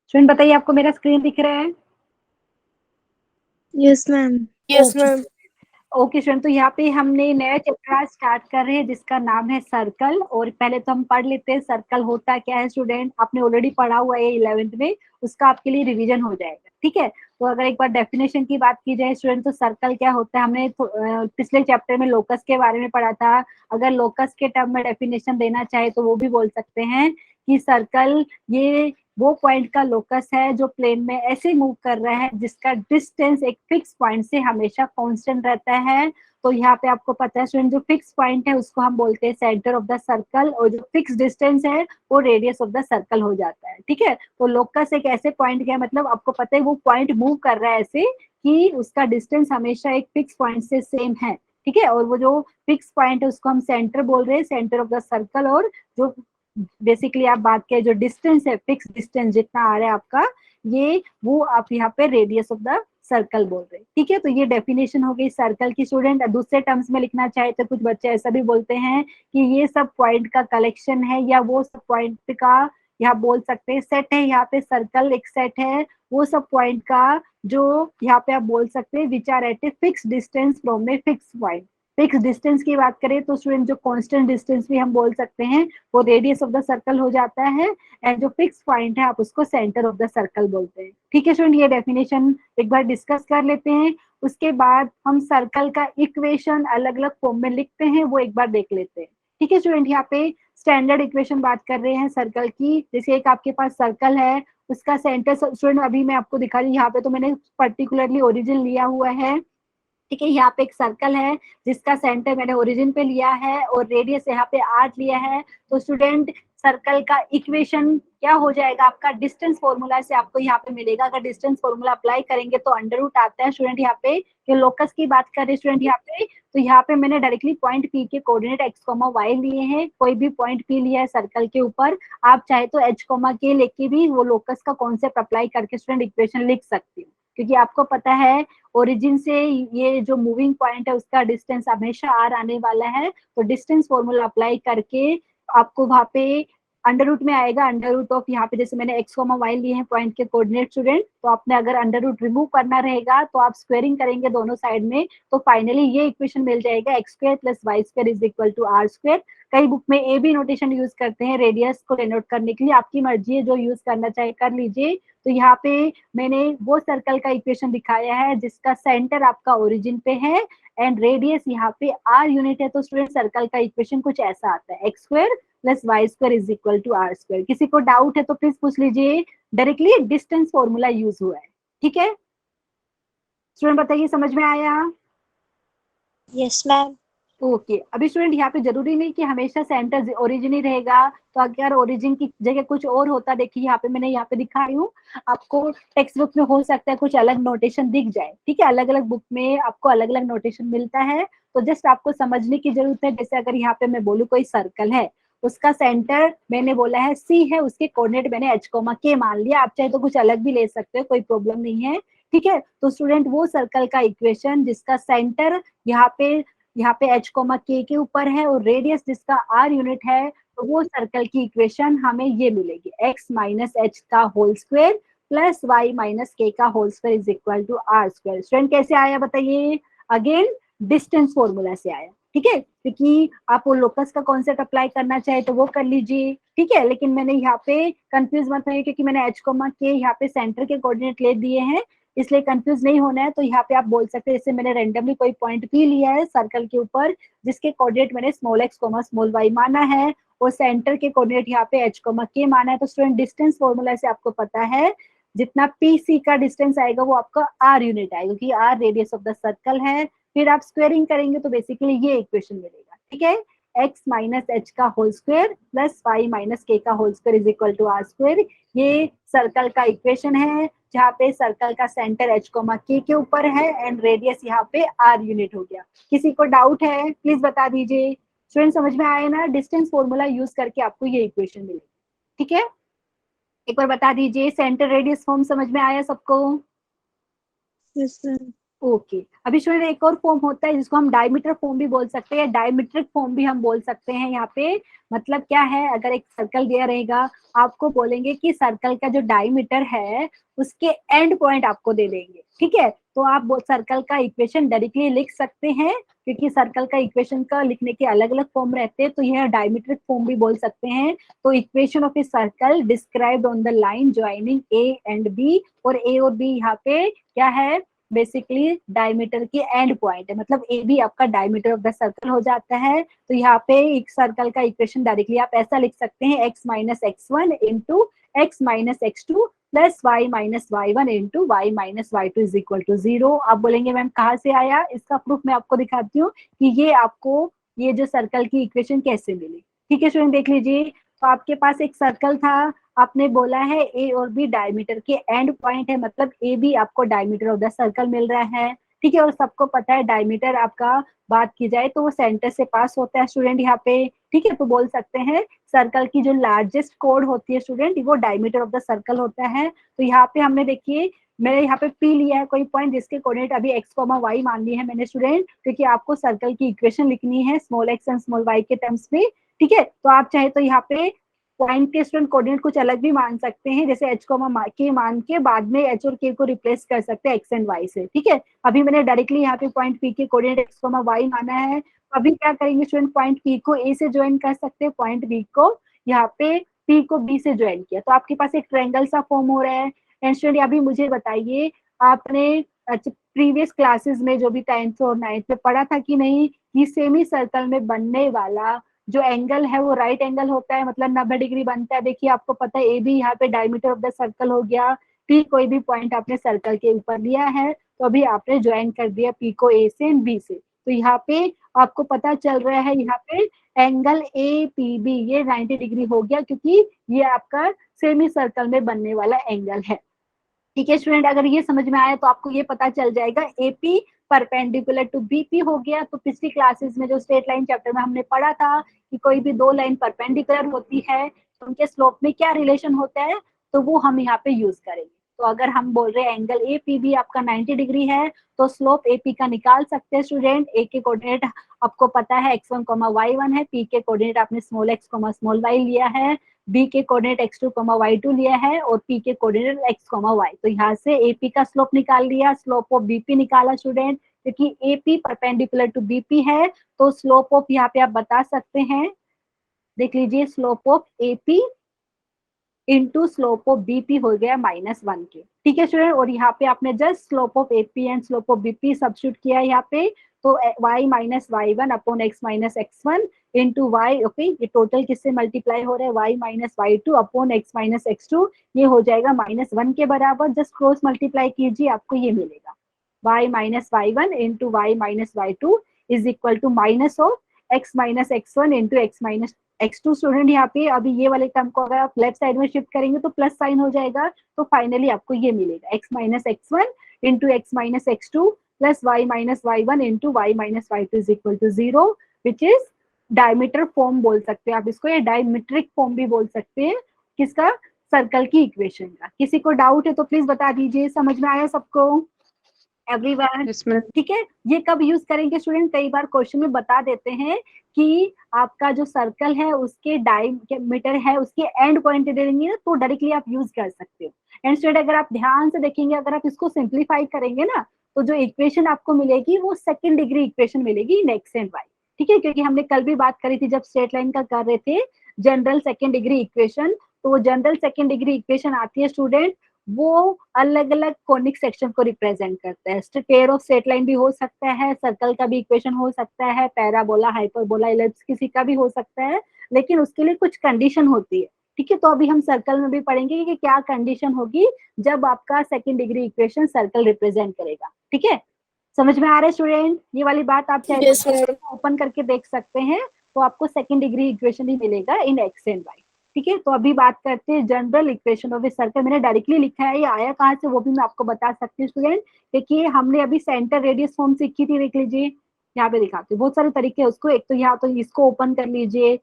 Student बताइए, आपको मेरा स्क्रीन दिख रहा है? Yes ma'am. Yes ma'am. Okay student, तो यहाँ पे हमने नया चैप्टर आज स्टार्ट कर रहे हैं जिसका नाम है सर्कल। और पहले तो हम पढ़ लेते हैं सर्कल होता क्या है। स्टूडेंट आपने ऑलरेडी पढ़ा हुआ है 11th में, उसका आपके लिए रिवीजन हो जाएगा। ठीक है, तो अगर एक बार डेफिनेशन की बात की जाए स्टूडेंट, तो सर्कल क्या होता है, हमने पिछले चैप्टर में लोकस के बारे में पढ़ा था। अगर लोकस के टर्म में डेफिनेशन देना चाहे तो वो भी बोल सकते हैं कि सर्कल ये वो पॉइंट का लोकस है जो प्लेन में ऐसे मूव कर रहा है जिसका डिस्टेंस एक फिक्स पॉइंट से हमेशा कांस्टेंट रहता है। तो यहाँ पे आपको पता है स्टूडेंट, जो फिक्स पॉइंट है उसको हम बोलते हैं सेंटर ऑफ द सर्कल, और जो फिक्स डिस्टेंस है वो रेडियस ऑफ द सर्कल हो जाता है। ठीक है, तो लोकस एक ऐसे पॉइंट का मतलब आपको पता है वो पॉइंट मूव कर रहा है ऐसे कि उसका डिस्टेंस हमेशा एक फिक्स पॉइंट से सेम है। ठीक है, और वो जो फिक्स पॉइंट है उसको हम सेंटर बोल रहे हैं, सेंटर ऑफ द सर्कल। और जो बेसिकली आप बात करें जो डिस्टेंस है, फिक्स डिस्टेंस जितना आ रहा है आपका, ये वो आप यहाँ पे रेडियस ऑफ द सर्कल बोल रहे हैं। ठीक है, तो ये डेफिनेशन हो गई सर्कल की। स्टूडेंट दूसरे टर्म्स में लिखना चाहे तो कुछ बच्चे ऐसा भी बोलते हैं कि ये सब पॉइंट का कलेक्शन है, या वो सब पॉइंट का यहाँ बोल सकते हैं सेट है। यहाँ पे सर्कल एक सेट है वो सब पॉइंट का, जो यहाँ पे आप बोल सकते हैं which are at a fix distance from a fix point. Fix distance की बात करें तो स्टूडेंट जो कांस्टेंट डिस्टेंस भी हम बोल सकते हैं वो रेडियस ऑफ द सर्कल हो जाता है। एंड जो फिक्स पॉइंट है आप उसको सेंटर ऑफ द सर्कल बोलते हैं। ठीक है स्टूडेंट, ये डेफिनेशन एक बार डिस्कस कर लेते हैं। उसके बाद हम सर्कल का इक्वेशन अलग अलग फॉर्म में लिखते हैं, वो एक बार देख लेते हैं। ठीक है स्टूडेंट, यहाँ पे स्टैंडर्ड इक्वेशन बात कर रहे हैं सर्कल की। जैसे एक आपके पास सर्कल है, उसका सेंटर स्टूडेंट अभी मैं आपको दिखा रही हूँ, यहाँ पे तो मैंने पर्टिकुलरली ओरिजिन लिया हुआ है। ठीक है, यहाँ पे एक सर्कल है जिसका सेंटर मैंने ओरिजिन पे लिया है और रेडियस यहाँ पे 8 लिया है। तो स्टूडेंट सर्कल का इक्वेशन क्या हो जाएगा आपका, डिस्टेंस फॉर्मूला से आपको यहाँ पे मिलेगा। अगर डिस्टेंस फॉर्मूला अप्लाई करेंगे तो अंडर रूट आता है स्टूडेंट। यहाँ पे जो लोकस की बात कर रहे हैं स्टूडेंट यहाँ पे, तो यहाँ पे मैंने डायरेक्टली पॉइंट पी के कोऑर्डिनेट एक्स कॉमा वाई लिए हैं। कोई भी पॉइंट पी लिया है सर्कल के ऊपर, आप चाहे तो एच कॉमा के लेके भी वो लोकस का कॉन्सेप्ट अप्लाई करके स्टूडेंट इक्वेशन लिख सकते हो। क्योंकि आपको पता है ओरिजिन से ये जो मूविंग पॉइंट है उसका डिस्टेंस हमेशा आर आने वाला है। तो डिस्टेंस फॉर्मूला अप्लाई करके आपको वहां पे अंडर रूट में आएगा, अंडर रूट ऑफ यहाँ पे जैसे मैंने एक्स कॉमा वाई लिए हैं पॉइंट के कोऑर्डिनेट स्टूडेंट, तो आपने अगर अंडर रूट रिमूव करना रहेगा तो आप स्क्वेयरिंग करेंगे दोनों साइड में, तो फाइनली ये इक्वेशन मिल जाएगा x square plus y square is equal to r square. कई बुक में ए बी नोटेशन यूज करते हैं रेडियस को डिनोट करने के लिए, आपकी मर्जी है जो यूज करना चाहे कर लीजिए। तो यहाँ पे मैंने वो सर्कल का इक्वेशन दिखाया है जिसका सेंटर आपका ओरिजिन पे है एंड रेडियस यहाँ पे आर यूनिट है। तो स्टूडेंट सर्कल का इक्वेशन कुछ ऐसा आता है, x square plus y square is equal to r square. किसी को डाउट है तो प्लीज पूछ लीजिए, डायरेक्टली डिस्टेंस फॉर्मूला यूज हुआ है। ठीक है स्टूडेंट, बताइए समझ में आया? Yes ma'am. ओके अभी स्टूडेंट यहाँ पे जरूरी नहीं कि हमेशा सेंटर ओरिजिन ही रहेगा। तो अगर ओरिजिन की जगह कुछ और होता, देखिए यहाँ पे मैंने यहाँ पे दिखा रही हूँ आपको, टेक्स्ट बुक में हो सकता है कुछ अलग नोटेशन दिख जाए। ठीक है, अलग अलग बुक में आपको अलग अलग नोटेशन मिलता है, तो जस्ट आपको समझने की जरूरत है। जैसे अगर यहाँ पे मैं बोलूँ कोई सर्कल है, उसका सेंटर मैंने बोला है सी है, उसके कोऑर्डिनेट मैंने एच कोमा के मान लिया, आप चाहे तो कुछ अलग भी ले सकते हो, कोई प्रॉब्लम नहीं है। ठीक है, तो स्टूडेंट वो सर्कल का इक्वेशन जिसका सेंटर यहाँ पे एच कोमा के ऊपर है और रेडियस जिसका आर यूनिट है, तो वो सर्कल की इक्वेशन हमें ये मिलेगी, एक्स माइनस एच का whole square plus y minus k का whole square is equal to r square. Student कैसे आया बताइए? अगेन डिस्टेंस फॉर्मूला से आया। ठीक है, क्योंकि आप वो लोकस का कॉन्सेप्ट अप्लाई करना चाहे तो वो कर लीजिए। ठीक है, लेकिन मैंने यहाँ पे कंफ्यूज मत होइए क्योंकि मैंने एच कोमा के यहाँ पे सेंटर के कोऑर्डिनेट ले दिए हैं, इसलिए कंफ्यूज नहीं होना है। तो यहाँ पे आप बोल सकते हैं जैसे मैंने रेंडमली कोई पॉइंट भी लिया है सर्कल के ऊपर जिसके कोऑर्डिनेट मैंने small x comma small y माना है और सेंटर के कोऑर्डिनेट यहाँ पे एच कोमा के माना है। तो स्टूडेंट डिस्टेंस फॉर्मूला से आपको पता है जितना पी सी का डिस्टेंस आएगा वो आपका आर यूनिट आएगा, क्योंकि r radius of the circle है। फिर आप स्क्वेयरिंग करेंगे तो बेसिकली ये इक्वेशन मिलेगा। ठीक है, एक्स माइनस एच का whole square plus y minus k का whole square is equal to r square, ये सर्कल का इक्वेशन है जहाँ पे सर्कल का सेंटर एच कोमा के ऊपर है एंड रेडियस यहाँ पे आर यूनिट हो गया। किसी को डाउट है प्लीज बता दीजिए। स्टूडेंट समझ में आया ना, डिस्टेंस फॉर्मूला यूज करके आपको ये इक्वेशन मिलेगी। ठीक है, एक बार बता दीजिए, सेंटर रेडियस फॉर्म समझ में आया सबको? Yes ma'am. ओके अभी स्टूडेंट एक और फॉर्म होता है जिसको हम डायमीटर फॉर्म भी बोल सकते हैं, डायमीट्रिक फॉर्म भी हम बोल सकते हैं। यहाँ पे मतलब क्या है, अगर एक सर्कल दिया रहेगा, आपको बोलेंगे कि सर्कल का जो डायमीटर है उसके एंड पॉइंट आपको दे देंगे, ठीक है। तो आप सर्कल का इक्वेशन डायरेक्टली लिख सकते हैं, क्योंकि सर्कल का इक्वेशन का लिखने के अलग अलग फॉर्म रहते हैं, तो यह डायमीट्रिक फॉर्म भी बोल सकते हैं। तो equation of a circle described on the line joining A and B, और ए और बी यहाँ पे क्या है, बेसिकली डायमीटर की एंड पॉइंट है, मतलब ए भी आपका डायमीटर ऑफ द सर्कल हो जाता है। तो यहाँ पे एक सर्कल का इक्वेशन डायरेक्टली आप ऐसा लिख सकते हैं, x minus x one into x minus x two plus y minus y one into y minus y two is equal to 0। आप बोलेंगे मैम कहाँ से आया, इसका प्रूफ मैं आपको दिखाती हूँ कि ये आपको ये जो सर्कल की इक्वेशन कैसे मिली। ठीक है स्टूडेंट, देख लीजिए। तो आपके पास एक सर्कल था, आपने बोला है ए और बी डायमीटर के एंड पॉइंट है, मतलब ए बी आपको डायमीटर ऑफ द सर्कल मिल रहा है, ठीक है। और सबको पता है डायमीटर आपका बात की जाए तो वो सेंटर से पास होता है स्टूडेंट यहाँ पे, ठीक है। तो बोल सकते हैं सर्कल की जो लार्जेस्ट कोड होती है स्टूडेंट, वो डायमीटर ऑफ द सर्कल होता है। तो यहाँ पे हमने देखिए मैंने यहाँ पे पी लिया है कोई पॉइंट जिसके कोऑर्डिनेट अभी एक्स कॉमा वाई मान ली है मैंने स्टूडेंट, क्योंकि आपको सर्कल की इक्वेशन लिखनी है small x and small y के टर्म्स में, ठीक है। तो आप चाहे तो यहाँ पे पॉइंट के स्टूडेंट कोऑर्डिनेट कुछ अलग भी मान सकते हैं, जैसे एच कोमा के मान के बाद में एच और के को रिप्लेस कर सकते हैं एक्स एंड वाई से, ठीक है। अभी मैंने डायरेक्टली यहाँ पे पॉइंट पी के कोऑर्डिनेट एक्स कोमा वाई माना है। अभी क्या करेंगे स्टूडेंट, पॉइंट पी को ए से ज्वाइन कर सकते हैं, पॉइंट बी को यहाँ पे पी को बी से ज्वाइन किया, तो आपके पास एक ट्रायंगल सा फॉर्म हो रहा है। एंड स्टूडेंट अभी मुझे बताइए, आपने प्रीवियस क्लासेस में जो भी 10th और 9th में पढ़ा था कि नहीं, कि सेमी सर्कल में बनने वाला जो एंगल है वो राइट एंगल होता है, मतलब 90 डिग्री बनता है। देखिए आपको पता है ए भी यहाँ पे डायमीटर ऑफ द सर्कल हो गया, पी कोई भी पॉइंट आपने सर्कल के ऊपर लिया है, तो अभी आपने ज्वाइन कर दिया पी को ए से एंड बी से, तो यहाँ पे आपको पता चल रहा है यहाँ पे एंगल ए पी बी ये 90 डिग्री हो गया, क्योंकि ये आपका सेमी सर्कल में बनने वाला एंगल है। ठीक है स्टूडेंट, अगर ये समझ में आया तो आपको ये पता चल जाएगा एपी परपेंडिकुलर टू बीपी हो गया। तो पिछली क्लासेस में जो स्ट्रेट लाइन चैप्टर में हमने पढ़ा था कि कोई भी दो लाइन परपेंडिकुलर होती है तो उनके स्लोप में क्या रिलेशन होता है, तो वो हम यहाँ पे यूज करेंगे। तो अगर हम बोल रहे हैं एंगल ए पी बी आपका 90 डिग्री है, तो स्लोप एपी का निकाल सकते हैं स्टूडेंट। ए के कोऑर्डिनेट आपको पता है x1 y1 है, पी के कोऑर्डिनेट आपने स्मॉल एक्स स्मॉल वाई लिया है, बी के कोऑर्डिनेट x2 y2 लिया है, और पी के कोऑर्डिनेट x y। तो यहाँ से एपी का स्लोप निकाल लिया, स्लोप ऑफ बीपी निकाला स्टूडेंट, क्योंकि एपी परपेंडिकुलर टू बीपी है, तो स्लोप ऑफ यहाँ पे आप बता सकते हैं, देख लीजिए slope of AP into slope of BP हो गया -1 के, ठीक है स्टूडेंट। और यहाँ पे आपने just slope of AP and slope of BP substitute किया यहाँ पे, तो y minus y one upon x minus x one into y, okay, ये टोटल किससे मल्टीप्लाई हो रहा है y minus y two upon x minus x two, ये हो जाएगा -1 के बराबर। जस्ट क्रॉस मल्टीप्लाई कीजिए, आपको ये मिलेगा y minus y one into y minus y two is equal to minus of x minus x one into x minus x2 student. यहाँ पे अभी ये वाले टर्म को अगर आप लेफ्ट साइड में शिफ्ट करेंगे तो प्लस साइन हो जाएगा, तो फाइनली आपको ये मिलेगा x minus x one into x minus x two plus y minus y one into y minus y two is equal to 0, which is diameter form बोल सकते हैं आप इसको, या डायमीट्रिक फॉर्म भी बोल सकते हैं किसका, सर्कल की इक्वेशन का। किसी को डाउट है तो प्लीज बता दीजिए, समझ में आया सबको एवरीवन? ठीक है, ये कब यूज करेंगे स्टूडेंट, कई बार क्वेश्चन में बता देते हैं कि आपका जो सर्कल है उसके डायमीटर है उसके एंड पॉइंट दे देंगे, तो डायरेक्टली आप यूज कर सकते हो। एंड स्टूडेंट अगर आप ध्यान से देखेंगे, अगर आप इसको सिंप्लीफाई करेंगे ना, तो जो इक्वेशन आपको मिलेगी वो सेकंड डिग्री इक्वेशन मिलेगी इन एक्स एंड वाई, ठीक है। क्योंकि हमने कल भी बात करी थी जब स्ट्रेट लाइन का कर रहे थे जनरल सेकंड डिग्री इक्वेशन, तो वो जनरल सेकंड डिग्री इक्वेशन आती है स्टूडेंट, वो अलग अलग कॉनिक सेक्शन को रिप्रेजेंट करता है। पेयर ऑफ स्ट्रेट लाइन भी हो सकता है, सर्कल का भी इक्वेशन हो सकता है, पैराबोला हाइपरबोला इलिप्स किसी का भी हो सकता है, लेकिन उसके लिए कुछ कंडीशन होती है, ठीक है। तो अभी हम सर्कल में भी पढ़ेंगे कि क्या कंडीशन होगी जब आपका second degree equation circle represent करेगा, ठीक है। समझ में आ रहा है स्टूडेंट, ये वाली बात आप चाहे ओपन करके देख सकते हैं, तो आपको सेकंड डिग्री इक्वेशन ही मिलेगा इन एक्स एंड वाई, ठीक है। तो अभी बात करते हैं general equation of a circle. मैंने डायरेक्टली लिखा है, ये आया कहाँ से वो भी मैं आपको बता सकती हूँ स्टूडेंट। देखिए हमने अभी सेंटर रेडियस फॉर्म सीखी थी, देख लीजिए यहाँ पे दिखाती हूँ, बहुत सारे तरीके हैं उसको। एक तो यहाँ तो इसको ओपन कर लीजिए,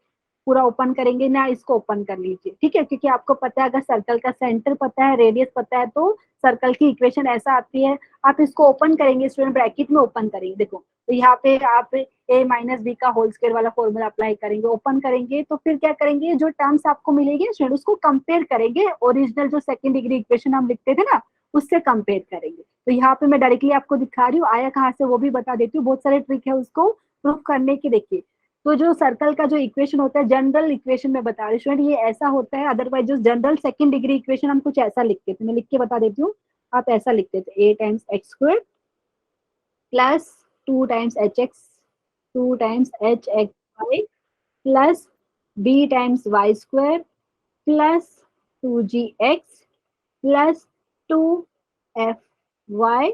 पूरा ओपन करेंगे ना, इसको ओपन कर लीजिए, ठीक है, क्योंकि आपको पता है अगर सर्कल का सेंटर पता है, रेडियस पता है, तो सर्कल की इक्वेशन ऐसा आती है। आप इसको ओपन करेंगे स्टूडेंट, ब्रैकेट में ओपन करेंगे, देखो तो यहाँ पे आप a माइनस बी का होल स्क्वायर वाला फॉर्मूला अप्लाई करेंगे, ओपन करेंगे, तो फिर क्या करेंगे, जो टर्म्स आपको मिलेगी स्टूडेंट उसको कंपेयर करेंगे, ओरिजिनल जो सेकंड डिग्री इक्वेशन हम लिखते थे ना उससे कंपेयर करेंगे। तो यहाँ पे मैं डायरेक्टली आपको दिखा रही हूँ, आया कहाँ से वो भी बता देती हूँ, बहुत सारे ट्रिक है उसको प्रूफ करने की। देखिए तो जो सर्कल का जो इक्वेशन होता है, जनरल इक्वेशन में बता रही हूँ, ये ऐसा होता है, अदरवाइज जो जनरल सेकंड डिग्री इक्वेशन हम कुछ ऐसा लिखते थे, मैं लिख के बता देती हूँ, आप ऐसा लिखते थे, a times x square plus 2 times h x, 2 times h x y plus b times y square plus 2gx plus 2fy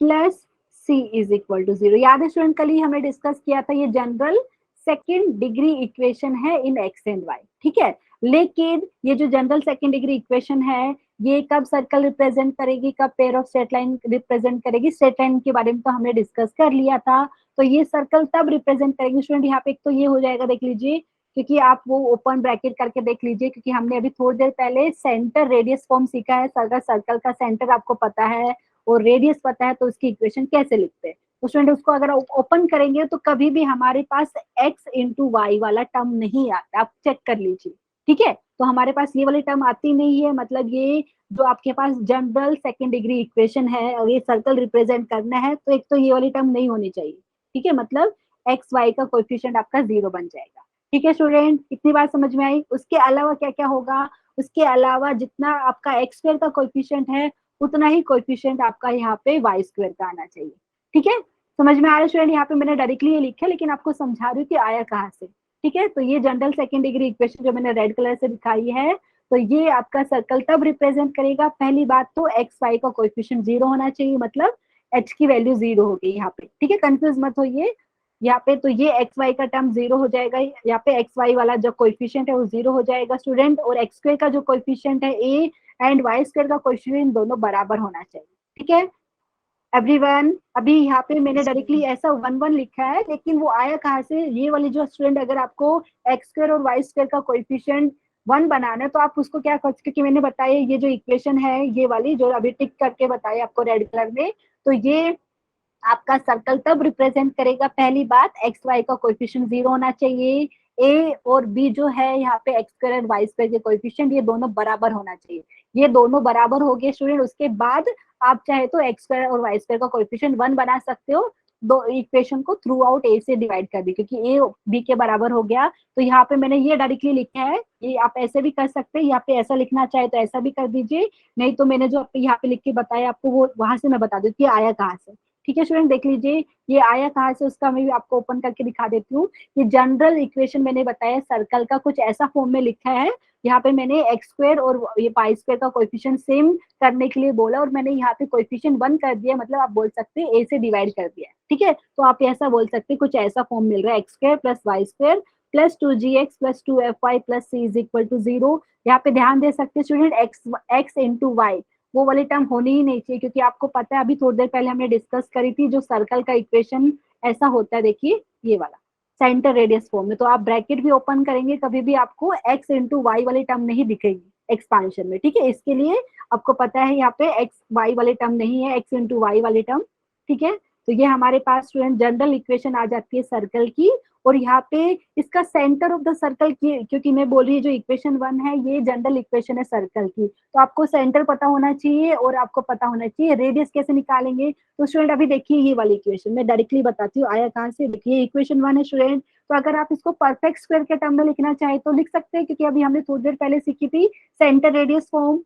plus c is equal to 0। याद है स्टूडेंट, कल ही हमने डिस्कस किया था, ये जनरल सेकेंड डिग्री इक्वेशन है इन x and Y, ठीक है। लेकिन ये जो जनरल सेकेंड डिग्री इक्वेशन है, ये कब सर्कल रिप्रेजेंट करेगी, कब pair of straight line represent करेगी, स्ट्रेट लाइन के बारे में तो हमने डिस्कस कर लिया था। तो ये सर्कल तब रिप्रेजेंट करेगी स्टूडेंट, यहाँ पे एक तो ये हो जाएगा, देख लीजिए, क्योंकि आप वो ओपन ब्रैकेट करके देख लीजिए, क्योंकि हमने अभी थोड़ी देर पहले सेंटर रेडियस फॉर्म सीखा है। सर्कल का सेंटर आपको पता है और रेडियस पता है, तो उसकी इक्वेशन कैसे लिखते हैं। तो स्टूडेंट उसको अगर ओपन करेंगे तो कभी भी हमारे पास x इंटू वाई वाला टर्म नहीं आता, आप चेक कर लीजिए, ठीक है। तो हमारे पास ये वाली टर्म आती नहीं है, मतलब ये जो आपके पास जनरल सेकेंड डिग्री इक्वेशन है और ये सर्कल रिप्रेजेंट करना है, तो एक तो ये वाली टर्म नहीं होनी चाहिए, ठीक है, मतलब एक्स वाई का कोएफिशिएंट आपका 0 बन जाएगा, ठीक है स्टूडेंट, इतनी बात समझ में आई। उसके अलावा क्या क्या होगा, उसके अलावा जितना आपका एक्स स्क्वायर का कोएफिशिएंट है उतना ही कोएफिशिएंट आपका यहाँ पे वाई स्क्वायर का आना चाहिए, ठीक है। समझ में आ रहा है स्टूडेंट, यहाँ पे मैंने डायरेक्टली ये लिखा है, लेकिन आपको समझा रही हूँ कि आया कहाँ से, ठीक है। तो ये जनरल सेकेंड डिग्री इक्वेशन जो मैंने रेड कलर से दिखाई है, तो ये आपका सर्कल तब रिप्रेजेंट करेगा, पहली बात तो एक्स वाई का कोएफिशिएंट 0 होना चाहिए, मतलब एच की वैल्यू 0 हो गई यहाँ पे, ठीक है, कंफ्यूज मत होइए। यहाँ पे तो ये एक्स वाई का टर्म 0 हो जाएगा, यहाँ पे एक्स वाई वाला जो कोएफिशिएंट है वो 0 हो जाएगा स्टूडेंट, और एक्स स्क्वायर का जो कोएफिशिएंट है ए एंड वाई स्क्वायर का कोएफिशिएंट दोनों बराबर होना चाहिए, ठीक है एवरीवन। अभी यहाँ पे मैंने डायरेक्टली ऐसा 1 1 लिखा है, लेकिन वो आया कहाँ से, ये वाली जो स्टूडेंट, अगर आपको एक्स स्क्वायर और वाई स्क्वायर का कोएफिशिएंट 1 बनाना है तो आप उसको क्या कर, क्योंकि मैंने बताया ये जो इक्वेशन है ये वाली जो अभी टिक करके बताया आपको रेड कलर में, तो ये आपका सर्कल तब रिप्रेजेंट करेगा, पहली बात एक्स वाई का कोएफिशिएंट 0 होना चाहिए, ए और बी जो है यहाँ पे एक्स स्क्वायर और वाई स्क्वायर के कोएफिशिएंट ये दोनों बराबर होना चाहिए, ये दोनों बराबर हो गए स्टूडेंट। उसके बाद आप चाहे तो एक्स स्क्वायर और वाई स्क्वायर का कोएफिशिएंट 1 बना सकते हो, दो इक्वेशन को थ्रू आउट ए से डिवाइड कर दी, क्योंकि ए बी के बराबर हो गया। तो यहाँ पे मैंने ये डायरेक्टली लिखा है, ये आप ऐसे भी कर सकते हैं, यहाँ पे ऐसा लिखना चाहे तो ऐसा भी कर दीजिए, नहीं तो मैंने जो यहाँ पे लिख के बताया आपको वो वहां से मैं बता देती हूँ आया कहाँ से, ठीक है स्टूडेंट। देख लीजिए ये आया कहाँ से, उसका मैं भी आपको ओपन करके दिखा देती हूँ। ये जनरल इक्वेशन मैंने बताया सर्कल का कुछ ऐसा फॉर्म में लिखा है, यहाँ पे मैंने एक्स स्क्वायर और ये पाई स्क्वायर का कोएफिशिएंट सेम करने के लिए बोला, और मैंने यहाँ पे कोएफिशिएंट 1 कर दिया, मतलब आप बोल सकते हैं ए से डिवाइड कर दिया, ठीक है। तो आप ऐसा बोल सकते हैं कुछ ऐसा फॉर्म मिल रहा है, x square plus y square plus 2gx plus 2fy plus c is equal to 0। यहाँ पे ध्यान दे सकते हैं स्टूडेंट, एक्स इंटू वाई वो वाली टर्म होनी ही नहीं चाहिए, क्योंकि आपको पता है अभी थोड़ी देर पहले हमने डिस्कस करी थी जो सर्कल का इक्वेशन ऐसा होता है, देखिए ये वाला सेंटर रेडियस फॉर्म में, तो आप ब्रैकेट भी ओपन करेंगे कभी भी आपको एक्स इंटू वाई वाली टर्म नहीं दिखेगी एक्सपांशन में, ठीक है। इसके लिए आपको पता है यहाँ पे एक्स वाई वाली टर्म नहीं है, एक्स इंटू वाई वाली टर्म, ठीक है। तो ये हमारे पास स्टूडेंट जनरल इक्वेशन आ जाती है सर्कल की, और यहाँ पे इसका सेंटर ऑफ द सर्कल की, क्योंकि मैं बोल रही हूँ जो इक्वेशन 1 है ये जनरल इक्वेशन है सर्कल की, तो आपको सेंटर पता होना चाहिए और आपको पता होना चाहिए रेडियस कैसे निकालेंगे। तो स्टूडेंट अभी देखिए ये वाली इक्वेशन मैं डायरेक्टली बताती हूँ आया कहाँ से, देखिए इक्वेशन 1 है स्टूडेंट। तो अगर आप इसको परफेक्ट स्क्वायर के टर्म में लिखना चाहे तो लिख सकते हैं, क्योंकि अभी हमने थोड़ी देर पहले सीखी थी सेंटर रेडियस फॉर्म,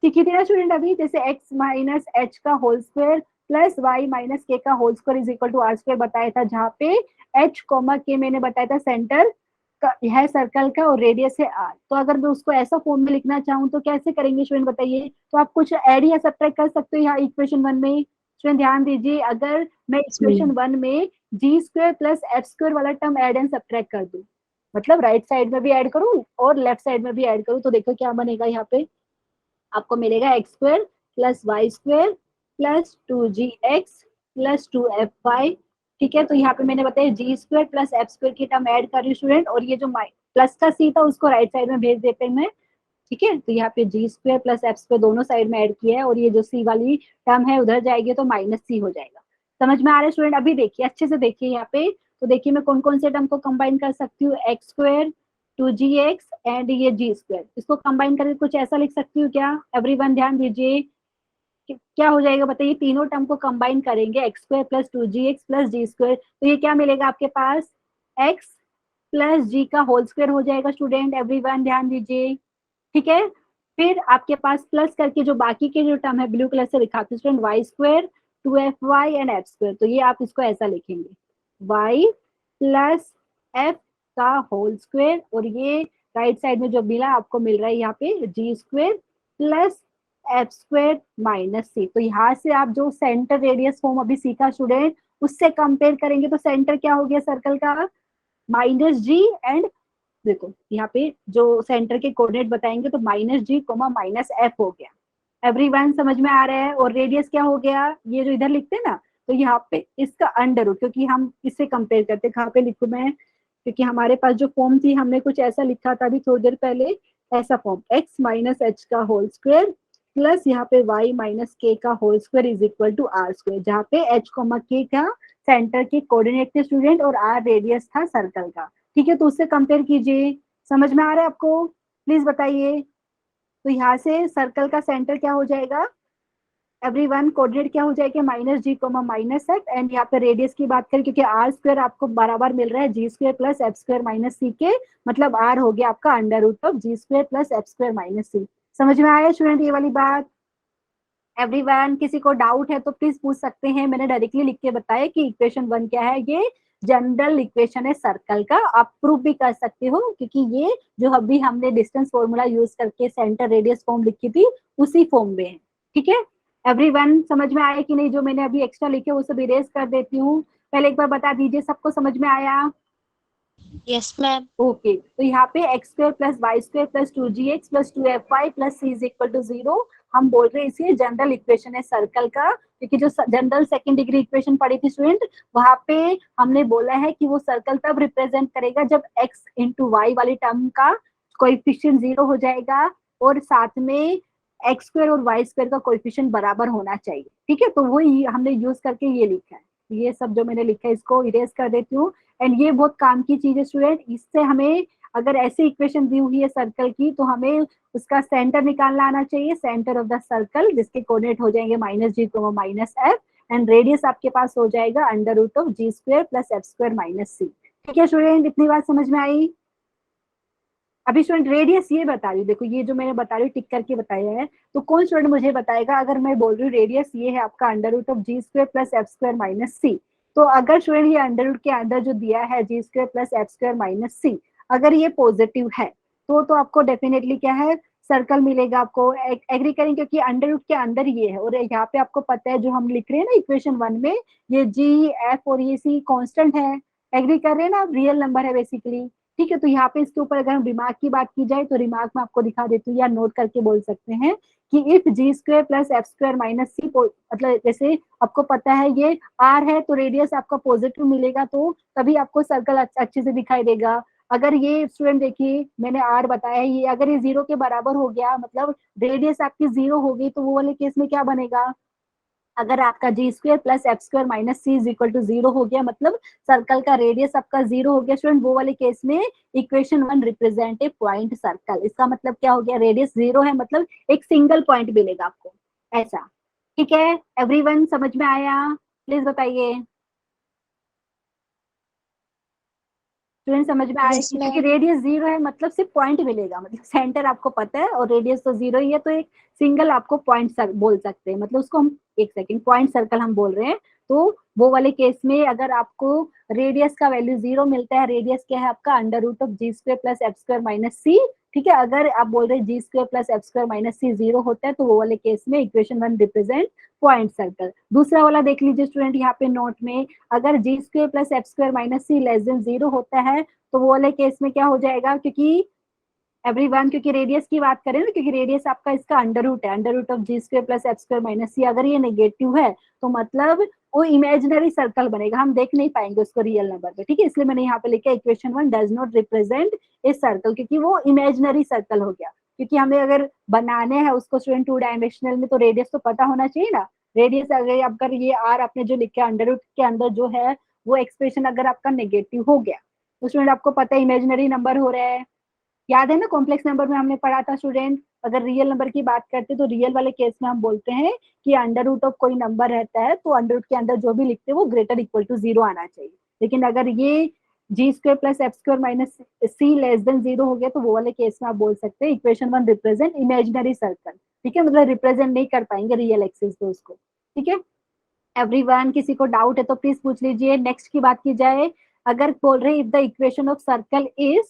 सीखी थी ना स्टूडेंट अभी, जैसे एक्स माइनस एच का whole square plus y minus k का whole square is equal to r square बताया था, जहाँ पे एच कॉमा के मैंने बताया था सेंटर है सर्कल का और रेडियस है आर। तो अगर मैं उसको ऐसा फॉर्म में लिखना चाहूँ तो कैसे करेंगे स्टूडेंट बताइए, तो आप कुछ ऐड या सब्ट्रैक्ट कर सकते हो यहाँ इक्वेशन 1 में। स्टूडेंट ध्यान दीजिए, अगर मैं इक्वेशन 1 में जी स्क्वायर प्लस एफ स्क्वायर वाला टर्म ऐड एंड सब्ट्रैक्ट कर दूं, मतलब राइट साइड में भी ऐड करूं और लेफ्ट साइड में भी ऐड करूं, तो देखो क्या बनेगा, यहाँ पे आपको मिलेगा x square plus y square plus 2gx plus 2fy, ठीक है। तो यहाँ पे मैंने बताया g square plus F square की टर्म ऐड कर रही हूँ स्टूडेंट, और ये जो प्लस का सी था उसको राइट साइड में भेज देते हैं, ठीक है। तो यहाँ पे G square plus F square दोनों साइड में ऐड किया है, और ये जो सी वाली टर्म है उधर जाएगी तो माइनस सी हो जाएगा। समझ में आ रहा है स्टूडेंट? अभी देखिए अच्छे से देखिए यहाँ पे, तो देखिए मैं कौन कौन से टर्म को कंबाइन कर सकती हूँ, एक्स स्क्वायर, 2gx एंड ये जी स्क्वायर, इसको कंबाइन करके कुछ ऐसा लिख सकती हूँ क्या? एवरीवन ध्यान दीजिए, क्या हो जाएगा बताइए, तीनों टर्म को कंबाइन करेंगे, X square plus 2gx plus G square, तो ये क्या मिलेगा आपके पास, एक्स प्लस जी का होल स्क्वायर हो जाएगा स्टूडेंट, एवरीवन ध्यान दीजिए, ठीक है। फिर आपके पास प्लस करके जो बाकी के जो टर्म है ब्लू कलर से दिखाते हैं student, y square, 2fy and f square, तो ये आप इसको ऐसा लिखेंगे, वाई प्लस एफ का होल स्क्वायर, और ये राइट साइड में जो मिला आपको मिल रहा है यहाँ पे G square plus F square minus C. तो यहाँ से आप जो सेंटर रेडियस फॉर्म अभी सीखा स्टूडेंट, उससे कंपेयर करेंगे तो सेंटर क्या हो गया सर्कल का, माइनस जी एंड, देखो यहाँ पे जो सेंटर के कोऑर्डिनेट बताएंगे तो minus g comma minus F हो गया, एवरीवन समझ में आ रहा है। और रेडियस क्या हो गया, ये जो इधर लिखते हैं ना, तो यहाँ पे इसका अंडर रूट, क्योंकि हम इससे कंपेयर करते हैं, कहाँ पे लिखूं मैं, क्योंकि हमारे पास जो फॉर्म थी हमने कुछ ऐसा लिखा था अभी थोड़ी देर पहले, ऐसा फॉर्म, एक्स माइनस एच का होल स्क्वायर प्लस यहाँ पे वाई माइनस के का whole square is equal to r square, जहाँ पे एच कोमा के का सेंटर के कोऑर्डिनेट थे स्टूडेंट और आर रेडियस था सर्कल का, ठीक है। तो उससे कंपेयर कीजिए, समझ में आ रहा है आपको, प्लीज बताइए। तो यहाँ से सर्कल का सेंटर क्या हो जाएगा, एवरीवन कोऑर्डिनेट क्या हो जाएगा, minus g comma minus f, and यहाँ पे रेडियस की बात करें क्योंकि आर स्क्वायर आपको बराबर मिल रहा है G square plus F square minus C के, मतलब आर हो गया आपका under root of G square plus F square minus C. समझ में आया स्टूडेंट ये वाली बात? एवरीवन किसी को डाउट है तो प्लीज पूछ सकते हैं, मैंने डायरेक्टली लिख के बताया कि इक्वेशन 1 क्या है, ये जनरल इक्वेशन है सर्कल का, आप प्रूव भी कर सकते हो क्योंकि ये जो अभी हमने डिस्टेंस फॉर्मूला यूज करके सेंटर रेडियस फॉर्म लिखी थी उसी फॉर्म में है, ठीक है। एवरीवन समझ में आया कि नहीं, जो मैंने अभी एक्स्ट्रा लिखे वो सब इरेज कर देती हूँ, पहले एक बार बता दीजिए सबको समझ में आया? Yes ma'am. ओके, तो यहाँ पे x square plus y square plus 2gx plus 2fy plus c is equal to 0, हम बोल रहे हैं इसे जनरल इक्वेशन है सर्कल का, क्योंकि जो जनरल सेकंड डिग्री इक्वेशन पढ़ी थी स्टूडेंट, वहां पे हमने बोला है कि वो सर्कल तब रिप्रेजेंट करेगा जब x इंटू वाई वाली टर्म का कोएफिशिएंट 0 हो जाएगा और साथ में एक्स स्क्वायर और वाई स्क्वायर का कोएफिशिएंट बराबर होना चाहिए, ठीक है। तो वही हमने यूज करके ये लिखा है, ये सब जो मैंने लिखा है इसको इरेज कर देती हूँ, एंड ये बहुत काम की चीज है स्टूडेंट, इससे हमें अगर ऐसे इक्वेशन दी हुई है सर्कल की तो हमें उसका सेंटर निकालना आना चाहिए, सेंटर ऑफ द सर्कल, जिसके कोऑर्डिनेट हो जाएंगे माइनस जी को माइनस एफ, एंड रेडियस आपके पास हो जाएगा under root of G square plus F square minus C, ठीक है स्टूडेंट, इतनी बात समझ में आई? अभी स्टूडेंट रेडियस ये बता रही हूँ, देखो ये जो मैंने बता रही हूँ टिक करके बताया है, तो कौन स्टूडेंट मुझे बताएगा, अगर मैं बोल रही हूँ रेडियस ये है आपका under root of G square plus F square minus C, तो अगर स्टूडेंट ये अंडर रूट के अंदर जो दिया है G square plus F square minus C, अगर ये पॉजिटिव है तो आपको डेफिनेटली क्या है, सर्कल मिलेगा आपको, एग्री करेंगे क्योंकि अंडर रूट के अंदर ये है, और यहाँ पे आपको पता है जो हम लिख रहे हैं ना इक्वेशन 1 में, ये जी एफ और ये सी कॉन्स्टेंट है, एग्री कर रहे हैं ना, रियल नंबर है बेसिकली, ठीक है। तो यहाँ पे इसके ऊपर अगर हम रिमार्क की बात की जाए तो रिमार्क में आपको दिखा देती हूँ या नोट करके बोल सकते हैं कि if G square plus F square minus C, मतलब जैसे आपको पता है ये आर है तो रेडियस आपका पॉजिटिव मिलेगा, तो तभी आपको सर्कल अच्छे से दिखाई देगा। अगर ये स्टूडेंट देखिए मैंने आर बताया, ये अगर ये 0 के बराबर हो गया मतलब रेडियस आपकी 0 हो गई, तो वो वाले केस में क्या बनेगा, अगर आपका G square plus F square minus C is equal to 0 हो गया, मतलब सर्कल का रेडियस आपका 0 हो गया स्टूडेंट, वो वाले केस में equation 1 represent a point circle, इसका मतलब क्या हो गया, रेडियस 0 है मतलब एक सिंगल पॉइंट मिलेगा आपको, ऐसा, ठीक है। एवरीवन समझ में आया, प्लीज बताइए स्टूडेंट, समझ में आया यस कि क्योंकि मैम। रेडियस 0 है मतलब सिर्फ पॉइंट मिलेगा, मतलब सेंटर आपको पता है और रेडियस तो 0 ही है, तो एक सिंगल आपको पॉइंट बोल सकते हैं, मतलब उसको हम एक सेकंड पॉइंट सर्कल हम बोल रहे हैं। तो वो वाले केस में अगर आपको रेडियस का वैल्यू 0 मिलता है, रेडियस क्या है आपका under root of G square plus F square minus C, ठीक है। अगर आप बोल रहे हैं G square plus F square minus C 0 होता है तो वो वाले केस में इक्वेशन 1 रिप्रेजेंट पॉइंट सर्कल। दूसरा वाला देख लीजिए स्टूडेंट यहाँ पे नोट में, अगर G square plus F square minus C less than 0 होता है तो वो वाले केस में क्या हो जाएगा, क्योंकि एवरीवन क्योंकि रेडियस की बात करें ना, क्योंकि रेडियस आपका इसका अंडर रूट है, under root of G square plus F square minus C, अगर ये नेगेटिव है तो मतलब वो इमेजिनरी सर्कल बनेगा, हम देख नहीं पाएंगे उसको रियल नंबर पे, ठीक है। इसलिए मैंने यहाँ पे लिखा equation 1 does not represent a circle, क्योंकि वो इमेजिनरी सर्कल हो गया। क्योंकि हमें अगर बनाने हैं उसको स्टूडेंट 2 डायमेंशनल में, तो रेडियस तो पता होना चाहिए ना। रेडियस अगर ये आर आपने जो लिखा अंडर रूट के अंदर जो है वो एक्सप्रेशन अगर आपका नेगेटिव हो गया तो स्टूडेंट आपको पता है इमेजिनरी नंबर हो रहा है। याद है ना कॉम्प्लेक्स नंबर में हमने पढ़ा था स्टूडेंट, अगर रियल नंबर की बात करते तो रियल वाले केस में हम बोलते हैं कि अंडर रूट ऑफ कोई नंबर रहता है तो अंडर रूट के अंदर जो भी लिखते हैं वो ग्रेटर इक्वल टू 0 आना चाहिए। लेकिन अगर ये G square plus F square minus C less than 0 हो गया तो वो वाले केस में आप बोल सकते हैं इक्वेशन 1 रिप्रेजेंट इमेजिनरी सर्कल, ठीक है। मतलब रिप्रेजेंट नहीं कर पाएंगे रियल एक्सिस पे उसको, ठीक है। एवरीवन, किसी को डाउट है तो प्लीज पूछ लीजिए। नेक्स्ट की बात की जाए, अगर बोल रहे if the equation of circle is,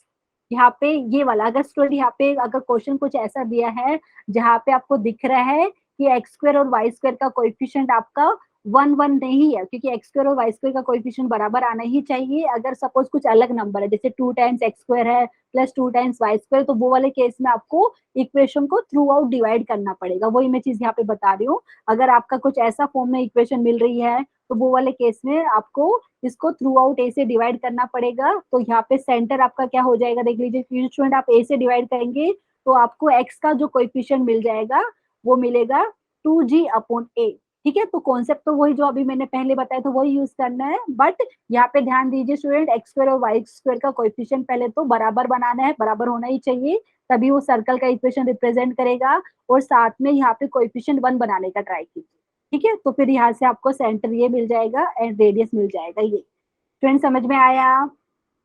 यहाँ पे ये वाला अगर स्टूडेंट यहाँ पे अगर क्वेश्चन कुछ ऐसा दिया है जहाँ पे आपको दिख रहा है कि एक्स स्क्वायर और वाई स्क्वायर का कोएफिशिएंट आपका 1 1 नहीं है, क्योंकि एक्स स्क्वायर और वाई स्क्वायर का कोएफिशिएंट बराबर आना ही चाहिए। अगर सपोज कुछ अलग नंबर है जैसे 2 टाइम्स एक्स स्क्वायर है प्लस 2 टाइम्स वाई स्क्वायर, तो वो वाले केस में आपको इक्वेशन को थ्रू आउट डिवाइड करना पड़ेगा। वही मैं चीज यहाँ पे बता रही हूँ। अगर आपका कुछ ऐसा फॉर्म में इक्वेशन मिल रही है तो वो वाले केस में आपको इसको थ्रू आउट ए से डिवाइड करना पड़ेगा। तो यहाँ पे सेंटर आपका क्या हो जाएगा देख लीजिए स्टूडेंट, आप ए से डिवाइड करेंगे तो आपको एक्स का जो कोएफिशिएंट मिल जाएगा वो मिलेगा 2g अपॉन ए, ठीक है। तो कॉन्सेप्ट तो वही जो अभी मैंने पहले बताया था वही यूज करना है, बट यहाँ पे ध्यान दीजिए स्टूडेंट एक्स स्क्वायर और वाई स्क्वायर का कोएफिशिएंट पहले तो बराबर बनाना है, बराबर होना ही चाहिए, तभी वो सर्कल का इक्वेशन रिप्रेजेंट करेगा। और साथ में यहाँ पे कोएफिशिएंट 1 बनाने का ट्राई कीजिए, ठीक है। तो फिर यहाँ से आपको सेंटर ये मिल जाएगा एंड रेडियस मिल जाएगा। ये स्टूडेंट समझ में आया?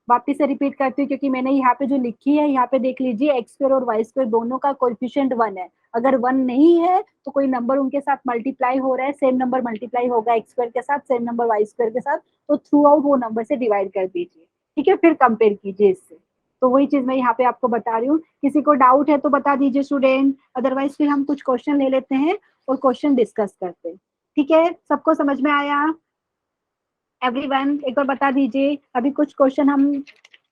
वापिस से रिपीट करती हूँ क्योंकि मैंने यहाँ पे जो लिखी है यहाँ पे देख लीजिए एक्स स्क्वायर और वाई स्क्वायर दोनों का कोएफिशिएंट 1 है। अगर 1 नहीं है तो कोई नंबर उनके साथ मल्टीप्लाई हो रहा है, सेम नंबर मल्टीप्लाई होगा एक्स स्क्वायर के साथ, सेम नंबर वाई स्क्वायर के साथ, तो थ्रू आउट वो नंबर से डिवाइड कर दीजिए, ठीक है। फिर कंपेयर कीजिए इससे। तो वही चीज मैं यहाँ पे आपको बता रही हूँ। किसी को डाउट है तो बता दीजिए स्टूडेंट, अदरवाइज फिर हम कुछ क्वेश्चन ले लेते हैं और क्वेश्चन डिस्कस करते हैं, ठीक है। सबको समझ में आया? एवरीवन एक बार बता दीजिए। अभी कुछ क्वेश्चन हम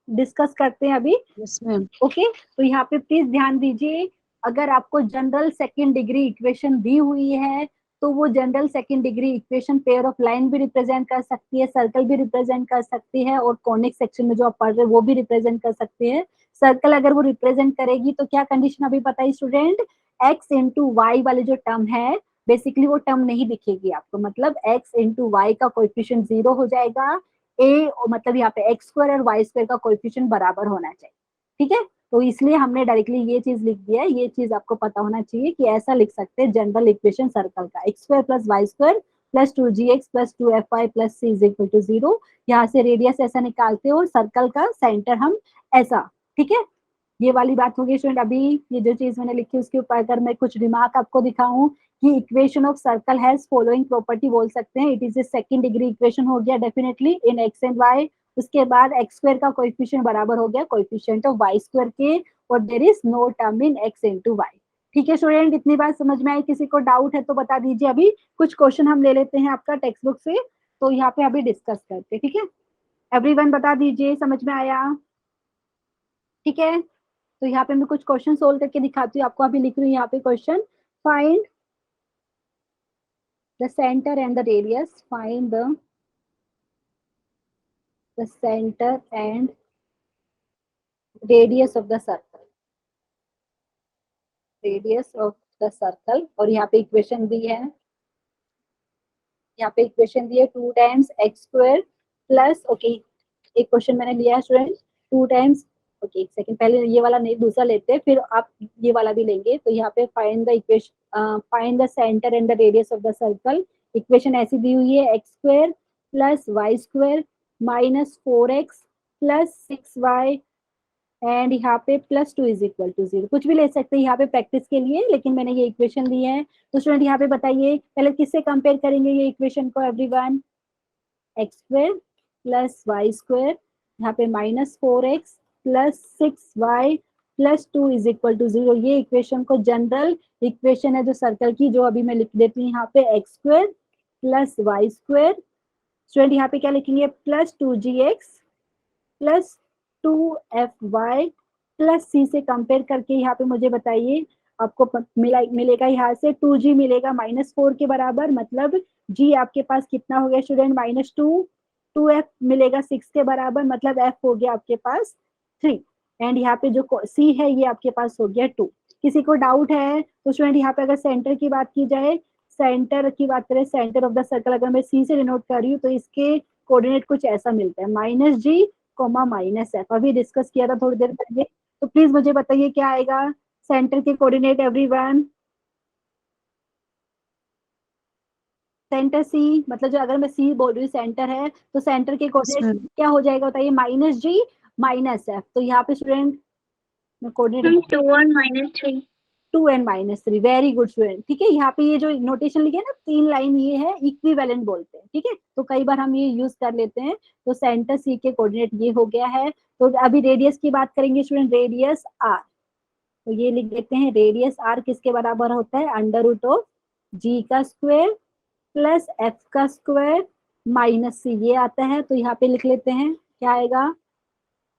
डिस्कस करते हैं अभी। Yes ma'am. ओके, तो यहाँ पे प्लीज ध्यान दीजिए, अगर आपको जनरल सेकंड डिग्री इक्वेशन दी हुई है तो वो general second degree equation pair of line भी रिप्रेजेंट कर सकती है, सर्कल भी रिप्रेजेंट कर सकती है, और कॉनिक सेक्शन में जो आप पढ़ रहे हैं वो भी रिप्रेजेंट कर सकती है। सर्कल अगर वो रिप्रेजेंट करेगी तो क्या कंडीशन अभी बताइए स्टूडेंट, एक्स इंटू वाई वाली जो टर्म है बेसिकली वो टर्म नहीं दिखेगी आपको, मतलब एक्स इंटू वाई का कोएफिशिएंट 0 हो जाएगा। ए मतलब यहाँ पे एक्स स्क्वायर और वाई स्क्वायर का कोएफिशिएंट बराबर होना चाहिए, ठीक है। तो इसलिए हमने डायरेक्टली ये चीज लिख दिया है। ये चीज आपको पता होना चाहिए कि ऐसा लिख सकते हैं जनरल इक्वेशन सर्कल का, x square plus y square plus 2gx plus 2fy plus c is equal to 0। यहाँ से रेडियस ऐसा निकालते हो और सर्कल का सेंटर हम ऐसा, ठीक है। ये वाली बात होगी स्टूडेंट। अभी ये जो चीज मैंने लिखी उसके ऊपर अगर मैं कुछ रिमार्क आपको दिखाऊं कि equation of circle has following property बोल सकते हैं, it is a second degree equation हो गया definitely in x and y. उसके बाद एक्स स्क्वायर का कोएफिशिएंट बराबर हो गया कोएफिशिएंट ऑफ वाई स्क्वायर के, और there is no term in x into y, ठीक है स्टूडेंट। इतनी बात समझ में आई? किसी को डाउट है तो बता दीजिए। अभी कुछ क्वेश्चन हम ले लेते हैं आपका टेक्स्ट बुक से, तो यहाँ पे अभी डिस्कस करते हैं, ठीक है। एवरीवन बता दीजिए समझ में आया? ठीक है, तो यहाँ पे मैं कुछ क्वेश्चन सोल्व करके दिखाती हूँ आपको। अभी लिख रही हूँ यहाँ पे question, find the centre and the radius, find the centre and radius of the circle, radius of the circle. और यहाँ पे इक्वेशन दी है, यहाँ पे इक्वेशन दी है 2 times x square plus, okay एक क्वेश्चन मैंने लिया है स्टूडेंट 2 टाइम्स, ओके एक सेकंड पहले ये वाला नहीं दूसरा लेते हैं फिर आप ये वाला भी लेंगे। तो यहाँ पे find the equation, find the centre and the radius of the circle. Equation ऐसी दी हुई है x square plus y square minus 4x plus 6y and यहाँ पे प्लस 2 इज इक्वल टू 0। कुछ भी ले सकते हैं यहाँ पे प्रैक्टिस के लिए, लेकिन मैंने ये इक्वेशन दी है। तो स्टूडेंट यहाँ पे बताइए पहले किससे कंपेयर करेंगे ये इक्वेशन को everyone, x square plus y square, यहाँ पे minus 4x plus 6y plus 2 is equal to 0। ये इक्वेशन को जनरल इक्वेशन है जो सर्कल की, जो अभी मैं लिख देती हूँ यहाँ पे x square plus y square, student यहाँ पे क्या लिखेंगे plus 2gx plus 2fy plus c से कंपेयर करके यहाँ पे मुझे बताइए आपको मिलेगा यहाँ से 2g मिलेगा -4 के बराबर, मतलब g आपके पास कितना हो गया स्टूडेंट -2, 2f मिलेगा 6 के बराबर, मतलब f हो गया आपके पास 3, एंड यहाँ पे जो c है ये आपके पास हो गया 2। किसी को डाउट है तो स्टूडेंट यहाँ पे अगर सेंटर की बात की जाए, सेंटर की बात करें, सेंटर ऑफ द सर्कल अगर मैं c से डिनोट कर रही हूँ तो इसके कोऑर्डिनेट कुछ ऐसा मिलता है -g, -f। अभी डिस्कस किया था थोड़ी देर पहले, तो प्लीज मुझे बताइए क्या आएगा सेंटर के कोऑर्डिनेट एवरीवन। सेंटर सी, मतलब जो अगर मैं सी बोल रही हूँ सेंटर है तो सेंटर के कोऑर्डिनेट क्या हो जाएगा बताइए, -g -f। तो यहाँ पे स्टूडेंट कोऑर्डिनेट 2 और -3। 2 एंड -3, वेरी गुड स्टूडेंट। ठीक है, यहाँ पे ये जो नोटेशन लिखे है ना 3 लाइन, ये है इक्विवेलेंट बोलते हैं। ठीक है, तो कई बार हम ये यूज कर लेते हैं। तो सेंटर सी के कोऑर्डिनेट ये हो गया है। तो अभी रेडियस की बात करेंगे स्टूडेंट, रेडियस आर, तो ये लिख देते हैं रेडियस आर किसके बराबर होता है, √ऑफ जी का स्क्वायर प्लस एफ का स्क्वायर -c, ये आता है। तो यहाँ पे लिख लेते हैं क्या आएगा,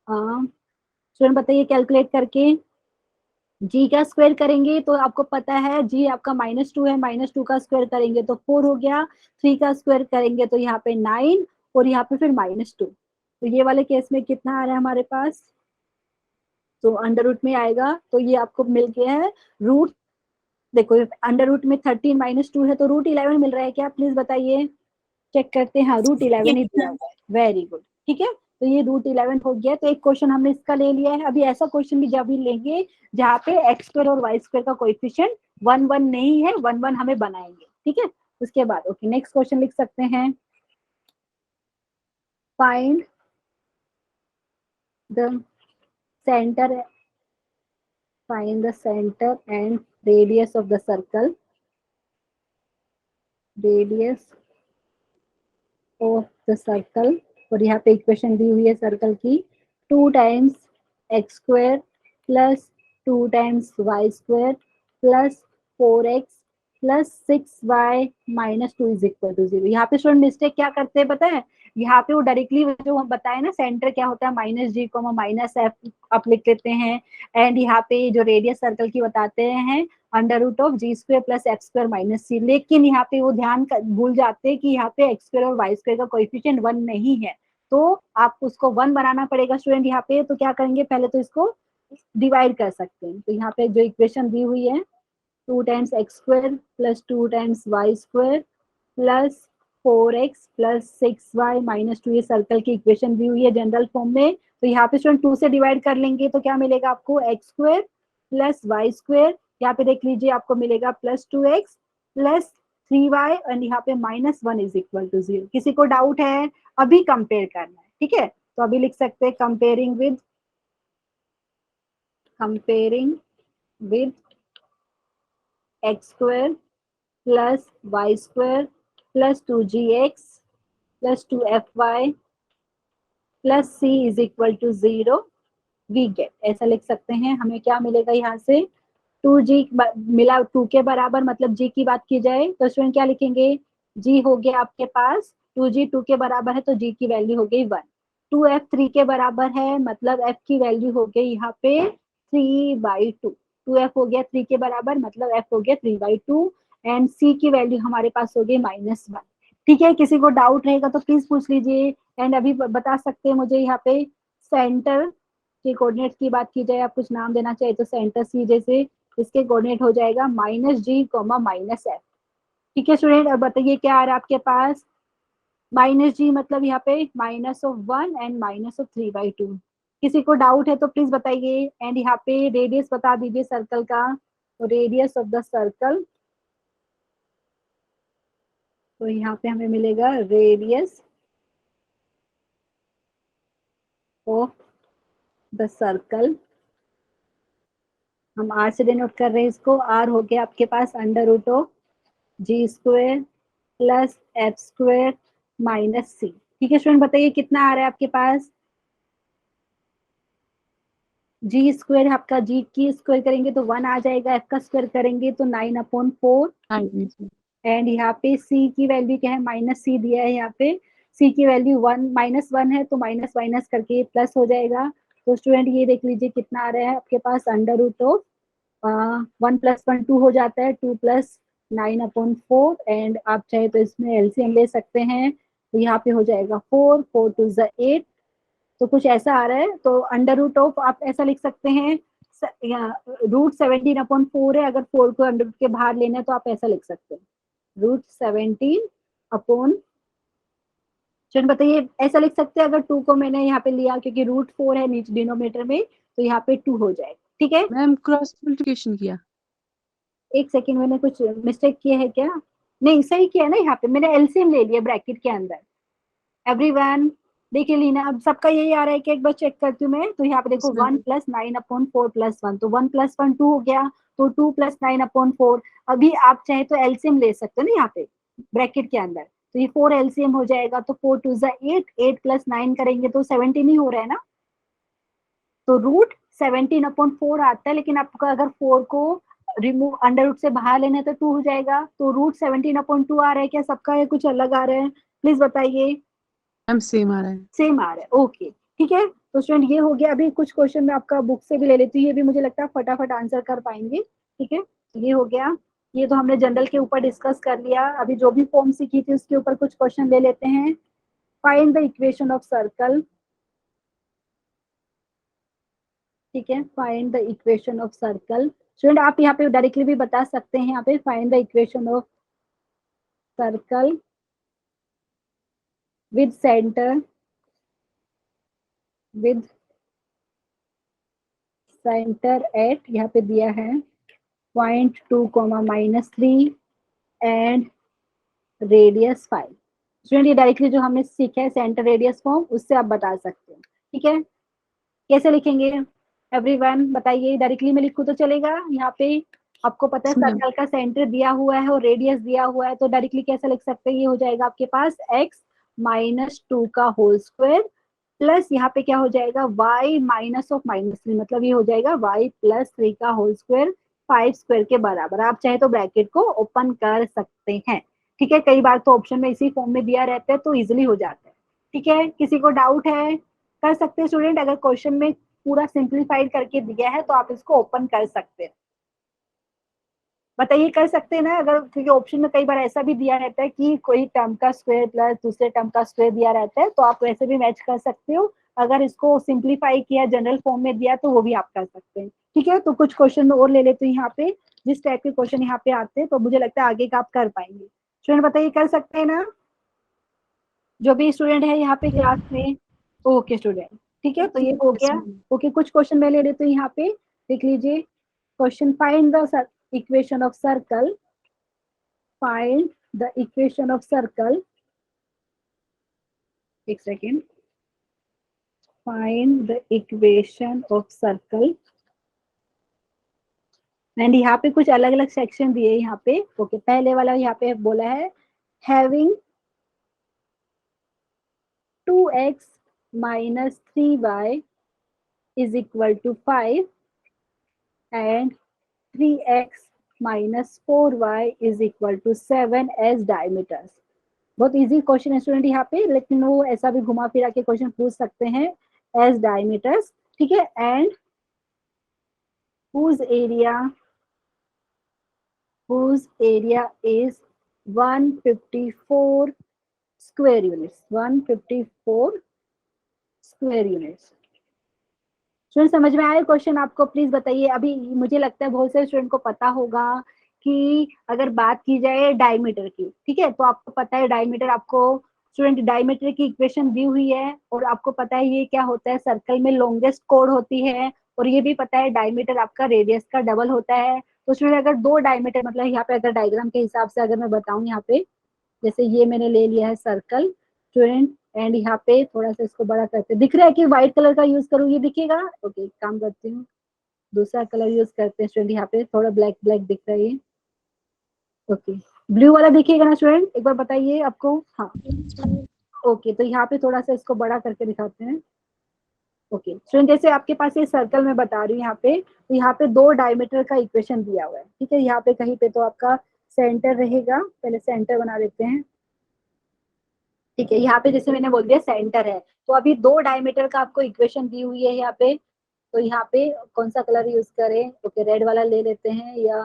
स्टूडेंट बताइए कैलकुलेट करके। जी का स्क्वायर करेंगे तो आपको पता है जी आपका -2 है, -2 का स्क्वायर करेंगे तो 4 हो गया, 3 का स्क्वायर करेंगे तो यहाँ पे 9, और यहाँ पे फिर -2। तो ये वाले केस में कितना आ रहा है हमारे पास, तो अंडर रूट में आएगा। तो ये आपको मिल गया है रूट, देखो अंडर रूट में 13 -2 है तो √11 मिल रहा है क्या, प्लीज बताइए, चेक करते हैं। हाँ, √11 ही दिया हुआ है, वेरी गुड। ठीक है, तो ये √11 हो गया। तो एक क्वेश्चन हमने इसका ले लिया है। अभी ऐसा क्वेश्चन भी जब भी लेंगे जहाँ पे x² और y² का कोएफिशिएंट 1 1 नहीं है, 1 1 हमें बनाएंगे। ठीक है, उसके बाद ओके नेक्स्ट क्वेश्चन लिख सकते हैं, find the centre, find the center and radius of the circle, radius of the circle। और यहाँ पे इक्वेशन दी हुई है सर्कल की, 2 times x² plus 2 times y² plus 4x plus 6y -2 is equal to 0। यहाँ पे स्टूडेंट मिस्टेक क्या करते हैं पता है, यहाँ पे वो डायरेक्टली जो हम बताए ना सेंटर क्या होता है -g, -f आप लिख लेते हैं, एंड यहाँ पे जो रेडियस सर्कल की बताते हैं √of g² plus f² -c। लेकिन यहाँ पे वो भूल जाते हैं कि यहाँ पे x² और y² का कोएफिशिएंट 1 नहीं है, तो आप उसको 1 बनाना पड़ेगा स्टूडेंट। यहाँ पे तो क्या करेंगे, पहले तो इसको डिवाइड कर सकते हैं। तो यहाँ पे जो इक्वेशन दी हुई है 2 times x² plus 2 times y² plus 4x plus 6y -2, ये सर्कल की इक्वेशन दी हुई है जनरल फॉर्म में। तो यहाँ पे स्टूडेंट 2 से डिवाइड कर लेंगे तो क्या मिलेगा आपको, x² प्लस y², यहाँ पे देख लीजिए आपको मिलेगा +2x प्लस 3y, और यहाँ पे -1 इज इक्वल टू 0। किसी को डाउट है, अभी कंपेयर करना है। ठीक है, तो अभी लिख सकते हैं comparing with x² plus y² plus 2gx plus 2fy plus c is equal to 0, we get, ऐसा लिख सकते हैं। हमें क्या मिलेगा यहाँ से, 2g मिला 2 के बराबर, मतलब g की बात की जाए तो स्टूडेंट क्या लिखेंगे, g हो गया आपके पास 2g 2 के बराबर है तो g की वैल्यू हो गई 1, 2f 3 के बराबर है मतलब f की वैल्यू हो गई यहाँ पे 3/2, 2f हो गया 3 के बराबर मतलब f हो गया 3/2, एंड c की वैल्यू हमारे पास हो गई -1। ठीक है, किसी को डाउट रहेगा तो प्लीज पूछ लीजिए। एंड अभी बता सकते हैं मुझे यहाँ पे सेंटर के कोऑर्डिनेट की बात की जाए, आप कुछ नाम देना चाहिए तो सेंटर सी जैसे इसके कोऑर्डिनेट हो जाएगा -g, -f। ठीक है स्टूडेंट, अब बताइए क्या आ रहा है आपके पास, -g मतलब यहाँ पे -1 एंड -3/2। किसी को डाउट है तो प्लीज बताइए। एंड यहाँ पे रेडियस बता दीजिए सर्कल का, तो रेडियस ऑफ द सर्कल, तो यहाँ पे हमें मिलेगा रेडियस ऑफ द सर्कल, हम आर से डिनोट कर रहे हैं इसको, आर हो गया आपके पास √of g² plus f² -c। ठीक है स्टूडेंट, बताइए कितना आ रहा है आपके पास, g² आपका g की स्क्वायर करेंगे तो 1 आ जाएगा, f का स्क्वायर करेंगे तो 9/4, एंड यहाँ पे c की वैल्यू क्या है, -c दिया है, यहाँ पे c की वैल्यू 1 -1 है तो माइनस करके प्लस हो जाएगा। तो स्टूडेंट ये देख लीजिए कितना आ रहा है आपके पास √ऑफ 1 + 1 2 हो जाता है, 2 + 9/4 एंड आप चाहे तो इसमें एलसीएम ले सकते हैं, तो यहाँ पे हो जाएगा 4, 4 2 ज़ 8, तो कुछ ऐसा आ रहा है। तो अंडर रूट ऑफ आप ऐसा लिख सकते हैं, √17/4 है, अगर 4 को अंडर रूट के बाहर लेना है तो आप ऐसा लिख सकते हैं, √17 चलिए बताइए, ऐसा लिख सकते हैं। अगर 2 को मैंने यहाँ पे लिया क्योंकि √4 है नीचे डिनोमिनेटर में, तो यहाँ पे 2 हो जाएगा, ठीक है। मैम क्रॉस मल्टीप्लिकेशन किया। एक सेकेंड, मैंने कुछ मिस्टेक किया है क्या? नहीं, सही किया ना, यहाँ पे मैंने एलसीएम ले लिया ब्रैकेट के अंदर। एवरीवन देखिए लीना, अब सबका यही आ रहा है कि एक बार चेक करती हूँ मैं, तो यहाँ पे देखो 1 + 9/4 + 1, तो 1 + 1 2 हो गया, तो 2 + 9/4। अभी आप चाहे तो एलसीएम ले सकते हो ना यहाँ पे ब्रैकेट के अंदर, तो ये 4 एलसीएम हो जाएगा, तो 4 2 ज़ 8, 8 + 9 करेंगे तो 17 ही हो रहा है ना, तो √17/4 आता है। लेकिन आपको अगर 4 को रिमूव अंडर रूट से बाहर लेना है तो 2 हो जाएगा, तो √17/2 आ रहा है क्या सबका, है कुछ अलग आ रहा है? प्लीज बताइए। मैम सेम आ रहा है। सेम आ रहा है, ओके ठीक है। तो स्टूडेंट ये हो गया। अभी कुछ क्वेश्चन मैं आपका बुक से भी ले लेती हूँ, ये भी मुझे लगता है फटाफट आंसर कर पाएंगे, ठीक है। ये हो गया, ये तो हमने जनरल के ऊपर डिस्कस कर लिया। अभी जो भी फॉर्म सीखी थी उसके ऊपर कुछ क्वेश्चन ले लेते हैं। Find the equation of circle, ठीक है। Find the equation of circle. Student आप यहाँ पे डायरेक्टली भी बता सकते हैं, यहाँ पे find the equation of circle with centre, with centre at, यहाँ पे दिया है 0.2, -3 एंड रेडियस 5। स्टूडेंट ये डायरेक्टली जो हमने सीखा है सेंटर रेडियस फॉर्म, उससे आप बता सकते हैं, ठीक है। कैसे लिखेंगे एवरीवन बताइए, डायरेक्टली में लिखूं तो चलेगा? यहाँ पे आपको पता है मैम सर्कल का सेंटर दिया हुआ है और रेडियस दिया हुआ है, तो डायरेक्टली कैसे लिख सकते हैं? ये हो जाएगा आपके पास x - 2 का होल स्क्वायर प्लस यहाँ पे क्या हो जाएगा y -3, मतलब ये हो जाएगा y + 3 का होल स्क्वायर 5 स्क्वायर के बराबर। आप चाहे तो ब्रैकेट को ओपन कर सकते हैं, ठीक है। कई बार तो ऑप्शन में इसी फॉर्म में दिया रहता है तो इजिली हो जाता है, ठीक है। किसी को डाउट है? कर सकते हैं स्टूडेंट, अगर क्वेश्चन में पूरा सिंप्लीफाइड करके दिया है तो आप इसको ओपन कर सकते हैं। बताइए कर सकते हैं ना? अगर क्योंकि ऑप्शन में कई बार ऐसा भी दिया रहता है कि कोई टर्म का स्क्वायर प्लस दूसरे टर्म का स्क्वायर दिया रहता है, तो आप वैसे भी मैच कर सकते हो। अगर इसको सिंप्लीफाई किया जनरल फॉर्म में दिया तो वो भी आप कर सकते हैं, ठीक है। तो कुछ क्वेश्चन और ले लेते हैं यहाँ पे, जिस टाइप के क्वेश्चन यहाँ पे आते हैं तो मुझे लगता है आगे का आप कर पाएंगे। स्टूडेंट बताइए कर सकते हैं ना, जो भी स्टूडेंट है यहाँ पे क्लास में? ओके स्टूडेंट, ठीक है। तो ये हो गया। ओके कुछ क्वेश्चन मैं ले लेती हूँ यहाँ पे, देख लीजिए। Question, find the equation of circle, find the equation of circle, एक second, find the equation of circle. And यहाँ पे कुछ अलग अलग सेक्शन दिए यहाँ पे। ओके पहले वाला यहाँ पे बोला है having 2x - 3y is equal to 5 and 3x - 4y is equal to 7 as diameters। बहुत इजी क्वेश्चन है स्टूडेंट यहाँ पे, लेकिन वो ऐसा भी घुमा फिरा के क्वेश्चन पूछ सकते हैं एज डायमीटर्स, ठीक है। And whose area is 154 square units, 154 square units. Student समझ में आया क्वेश्चन आपको? प्लीज बताइए। अभी मुझे लगता है बहुत सारे स्टूडेंट को पता होगा कि अगर बात की जाए डायमीटर की, ठीक है, तो आपको पता है डायमीटर, आपको स्टूडेंट डायमीटर की इक्वेशन दी हुई है, और आपको पता है ये क्या होता है, सर्कल में लॉन्गेस्ट कोड होती है, और ये भी पता है डायमीटर आपका रेडियस का डबल होता है। तो स्टूडेंट अगर दो डायमीटर, मतलब यहाँ पे अगर डायग्राम के हिसाब से अगर मैं बताऊं, यहाँ पे जैसे ये मैंने ले लिया है सर्कल स्टूडेंट, एंड यहाँ पे थोड़ा सा इसको बड़ा करते, दिख रहा है कि व्हाइट कलर का यूज करूँ, ये दिखेगा? ओके काम करती हूँ, दूसरा कलर यूज करते हैं स्टूडेंट। यहाँ पे थोड़ा ब्लैक ब्लैक दिख रहा है, ओके ब्लू वाला दिखेगा ना स्टूडेंट? एक बार बताइए आपको। हाँ ओके, तो यहाँ पे थोड़ा सा इसको बड़ा करके दिखाते हैं। ओके स्टूडेंट जैसे आपके पास ये सर्कल मैं बता रही हूँ यहाँ पे, तो यहाँ पे दो डायमीटर का इक्वेशन दिया हुआ है, ठीक है। यहाँ पे कहीं पे तो आपका सेंटर रहेगा, पहले सेंटर बना देते हैं, ठीक है। यहाँ पे जैसे मैंने बोल दिया सेंटर है, तो अभी दो डायमीटर का आपको इक्वेशन दी हुई है यहाँ पे, तो यहाँ पे कौन सा कलर यूज करें? ओके, रेड वाला ले लेते हैं या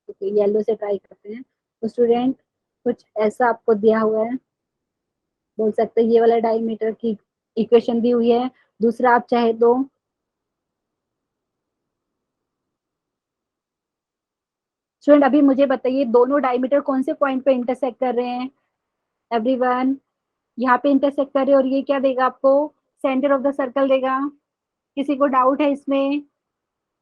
ओके येलो से ट्राई करते हैं। तो स्टूडेंट कुछ ऐसा आपको दिया हुआ है, बोल सकते हैं ये वाला डायमीटर की इक्वेशन दी हुई है। दूसरा आप चाहे तो स्टूडेंट अभी मुझे बताइए दोनों डायमीटर कौन से पॉइंट पे इंटरसेक्ट कर रहे हैं? एवरीवन, यहाँ पे इंटरसेक्ट कर रहे हैं और ये क्या देगा आपको? सेंटर ऑफ द सर्कल देगा। किसी को डाउट है इसमें?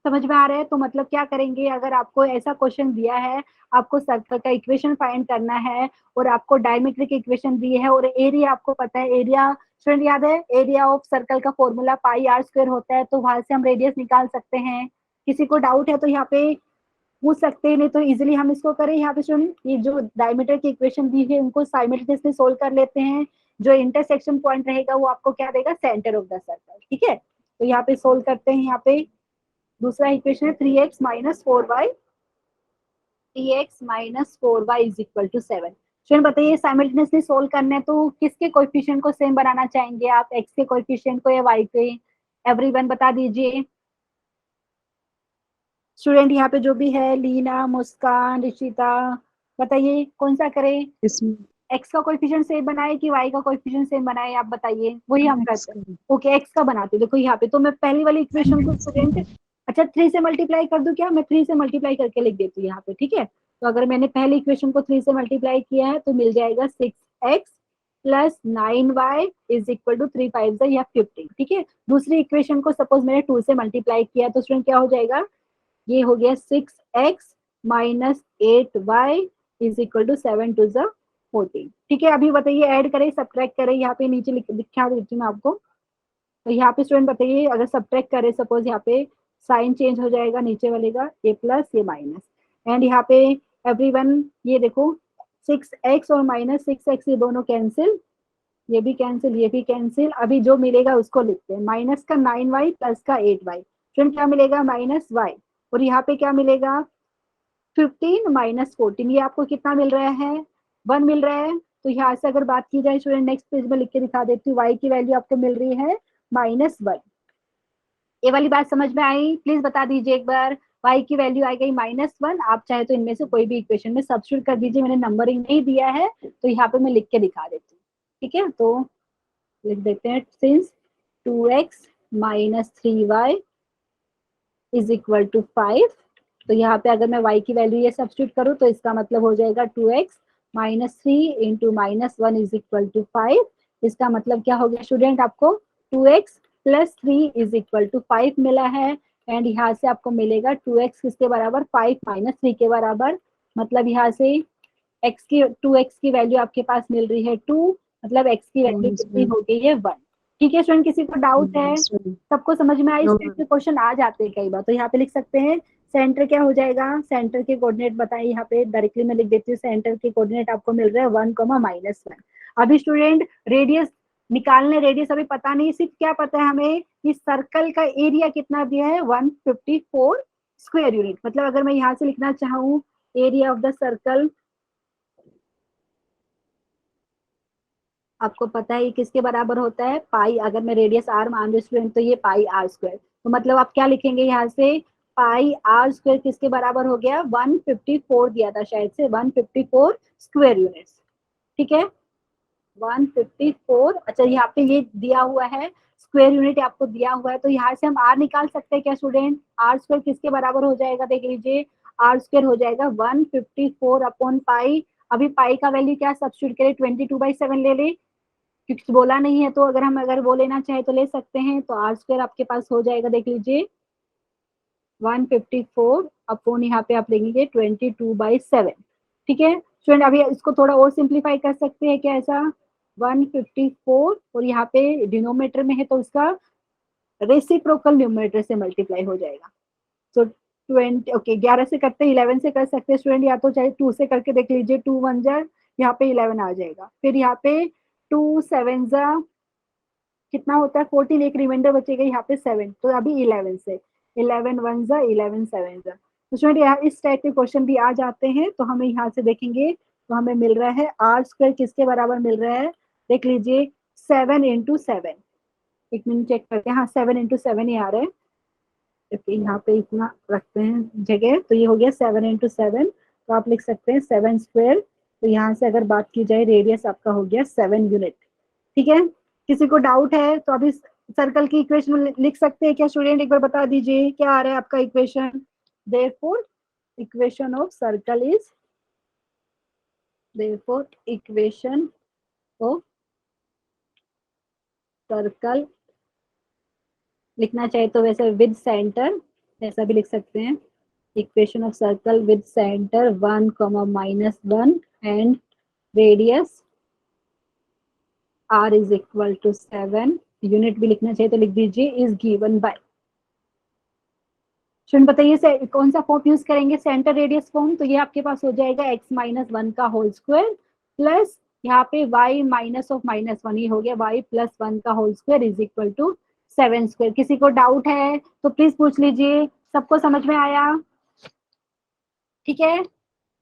समझ में आ रहा है? तो मतलब क्या करेंगे, अगर आपको ऐसा क्वेश्चन दिया है, आपको सर्कल का इक्वेशन फाइंड करना है और आपको डायमीट्रिक इक्वेशन दी है और एरिया आपको पता है, एरिया स्टूडेंट याद है, एरिया ऑफ सर्कल का फॉर्मूला पाई आर स्क्वायर होता है, तो वहां से हम रेडियस निकाल सकते हैं। किसी को डाउट है तो यहाँ पे पूछ सकते हैं, नहीं तो इजिली हम इसको करें। यहाँ पे स्टूडेंट ये जो डायमीटर की इक्वेशन दी है उनको साइमल्टेनियसली सोल्व कर लेते हैं। जो इंटरसेक्शन पॉइंट रहेगा वो आपको क्या देगा? Centre of the circle. ठीक है, तो यहाँ पे सोल्व करते हैं। यहाँ पे दूसरा इक्वेशन है 3x minus 4y, 3x minus 4y is equal to 7। Student बताइए साइमल्टेनियसली सोल्व करना है तो किसके कोएफिशिएंट को सेम बनाना चाहेंगे आप? x के कोएफिशिएंट को या y के? एवरीवन बता दीजिए। स्टूडेंट यहाँ पे जो भी है, लीना, मुस्कान, ऋषिता, बताइए कौन सा करें? इसमें x का कोएफिशिएंट सेम बनाए कि y का कोएफिशिएंट सेम बनाए? आप बताइए, वही हम करते हैं। ओके, x का बनाते हैं। देखो यहाँ पे तो मैं पहली वाली इक्वेशन को स्टूडेंट अच्छा 3 से मल्टीप्लाई कर दूं क्या? मैं 3 से मल्टीप्लाई करके लिख देती हूँ यहाँ पे। ठीक है, तो अगर मैंने पहली इक्वेशन को 3 से मल्टीप्लाई किया है तो मिल जाएगा 6x plus 9y is equal to 3 5 या 15। ठीक है, दूसरी इक्वेशन को सपोज मैंने 2 से मल्टीप्लाई किया तो स्टूडेंट क्या हो जाएगा? ये हो गया 6x minus 8y is equal to 7 to the 14। ठीक है, अभी बताइए ऐड करें सब्ट्रैक्ट करें? यहाँ पे नीचे दिखा देती हूँ मैं आपको। तो यहाँ पे स्टूडेंट बताइए अगर सब्ट्रैक्ट करें, सपोज यहाँ पे साइन चेंज हो जाएगा, नीचे वाले का ए प्लस ये माइनस, एंड यहाँ पे एवरीवन ये देखो 6x और माइनस 6x ये दोनों कैंसिल, ये भी कैंसिल, ये भी कैंसिल। अभी जो मिलेगा उसको लिखते हैं, माइनस का 9y प्लस का 8y। स्टूडेंट क्या मिलेगा? Minus y। और यहाँ पे क्या मिलेगा? 15 माइनस 14। ये आपको कितना मिल रहा है? 1 मिल रहा है। तो यहाँ से अगर बात की जाए स्टूडेंट, नेक्स्ट पेज में लिख के दिखा देती हूँ, y की वैल्यू आपको मिल रही है -1। ये वाली बात समझ में आई? प्लीज बता दीजिए एक बार। y की वैल्यू आ गई -1। आप चाहे तो इनमें से कोई भी इक्वेशन में सब्स्टिट्यूट कर दीजिए, मैंने नंबरिंग नहीं दिया है तो यहाँ पे मैं लिख के दिखा देती हूँ। ठीक है, तो लिख देते हैं since 2x minus 3y is equal to 5। तो यहाँ पे अगर मैं y की वैल्यू ये सब्स्टिट्यूट करूँ तो इसका मतलब हो जाएगा 2x minus 3 into -1 is equal to 5। इसका मतलब क्या हो गया स्टूडेंट? आपको 2x plus 3 is equal to 5 मिला है। एंड यहाँ से आपको मिलेगा 2x किसके बराबर? 5 माइनस 3 के बराबर। मतलब यहाँ से x की 2x की वैल्यू आपके पास मिल रही है 2, मतलब x की वैल्यू कितनी हो गई है? 1। ठीक है स्टूडेंट, किसी को डाउट है? सबको समझ में आई? इस टाइप के क्वेश्चन आ जाते हैं कई बार। तो यहाँ पे लिख सकते हैं सेंटर क्या हो जाएगा? सेंटर के कोऑर्डिनेट बताइए। यहाँ पे डायरेक्टली मैं लिख देती हूँ, सेंटर के कोऑर्डिनेट आपको मिल रहे हैं 1, -1। अभी स्टूडेंट रेडियस निकालने, रेडियस अभी पता नहीं, सिर्फ क्या पता है हमें कि सर्कल का एरिया कितना दिया है? 154 स्क्वायर यूनिट। मतलब अगर मैं यहाँ से लिखना चाहूँ एरिया ऑफ द सर्कल, आपको पता है ये किसके बराबर होता है? पाई। अगर मैं रेडियस आर मान रही स्टूडेंट तो ये पाई आर स्क्वायर। तो मतलब आप क्या लिखेंगे यहाँ से? पाई आर स्क्वायर किसके बराबर हो गया? 154 दिया था शायद से, 154 स्क्वायर यूनिट्स। ठीक है, 154। अच्छा यहाँ पे ये दिया हुआ है स्क्वायर यूनिट आपको दिया हुआ है, तो यहाँ से हम आर निकाल सकते हैं क्या स्टूडेंट? आर स्क्वायर किसके बराबर हो जाएगा? देख लीजिए, आर स्क्वायर हो जाएगा 154 अपॉन पाई। अभी पाई का वैल्यू क्या सब्स्टिट्यूट करें? 22/7 ले ले, क्योंकि बोला नहीं है तो अगर वो लेना चाहे तो ले सकते हैं। तो आर स्क्वायर आपके पास हो जाएगा, देख लीजिए 154 अपॉन यहाँ पे आप लेंगे 22/7। ठीक है स्टूडेंट, अभी इसको थोड़ा और सिंप्लीफाई कर सकते हैं क्या? ऐसा 154 और यहाँ पे डिनोमिनेटर में है तो उसका रेसिप्रोकल न्यूमरेटर से मल्टीप्लाई हो जाएगा। तो 20 ओके 11 से करते हैं, 11 से कर सकते हैं स्टूडेंट, या तो चाहे 2 से करके देख लीजिए, 2 1 जा यहाँ पे 11 आ जाएगा। फिर यहाँ पे 2 7 जा कितना होता है? 14, एक रिमाइंडर बचेगा यहाँ पे 7, तो अभी 11 से 11 1 जा 11 7 जा। तो स्टूडेंट यहाँ इस टाइप के क्वेश्चन भी आ जाते हैं। तो हमें यहाँ से देखेंगे तो हमें मिल रहा है आर स्क्वायर किसके बराबर मिल रहा है? देख लीजिए 7 इंटू 7। एक मिनट चेक करते हैं, हाँ 7 इंटू 7 ही आ रहा है। ओके, यहाँ पे इतना रखते हैं जगह, तो ये हो गया 7 इंटू 7, तो आप लिख सकते हैं 7 स्क्वायर। तो यहाँ से अगर बात की जाए रेडियस आपका हो गया 7 यूनिट। ठीक है, किसी को डाउट है तो अभी सर्कल की इक्वेशन लिख सकते हैं क्या स्टूडेंट? एक बार बता दीजिए क्या आ रहा है आपका equation. Therefore equation of circle is, therefore equation of circle लिखना चाहे तो वैसे विद सेंटर ऐसा भी लिख सकते हैं। Equation of circle with centre 1, -1 and radius r is equal to 7। Unit भी लिखना चाहिए तो लिख दीजिए इज गिवन बाय। स्टूडेंट बताइए कौन सा फॉर्म यूज करेंगे, सेंटर रेडियस फॉर्म। तो ये आपके पास हो जाएगा x-1 का होल स्क्वायर प्लस यहाँ पे y -1, ये हो गया y +1 का whole square is equal to 7 square. किसी को डाउट है तो प्लीज पूछ लीजिए, सबको समझ में आया? ठीक है,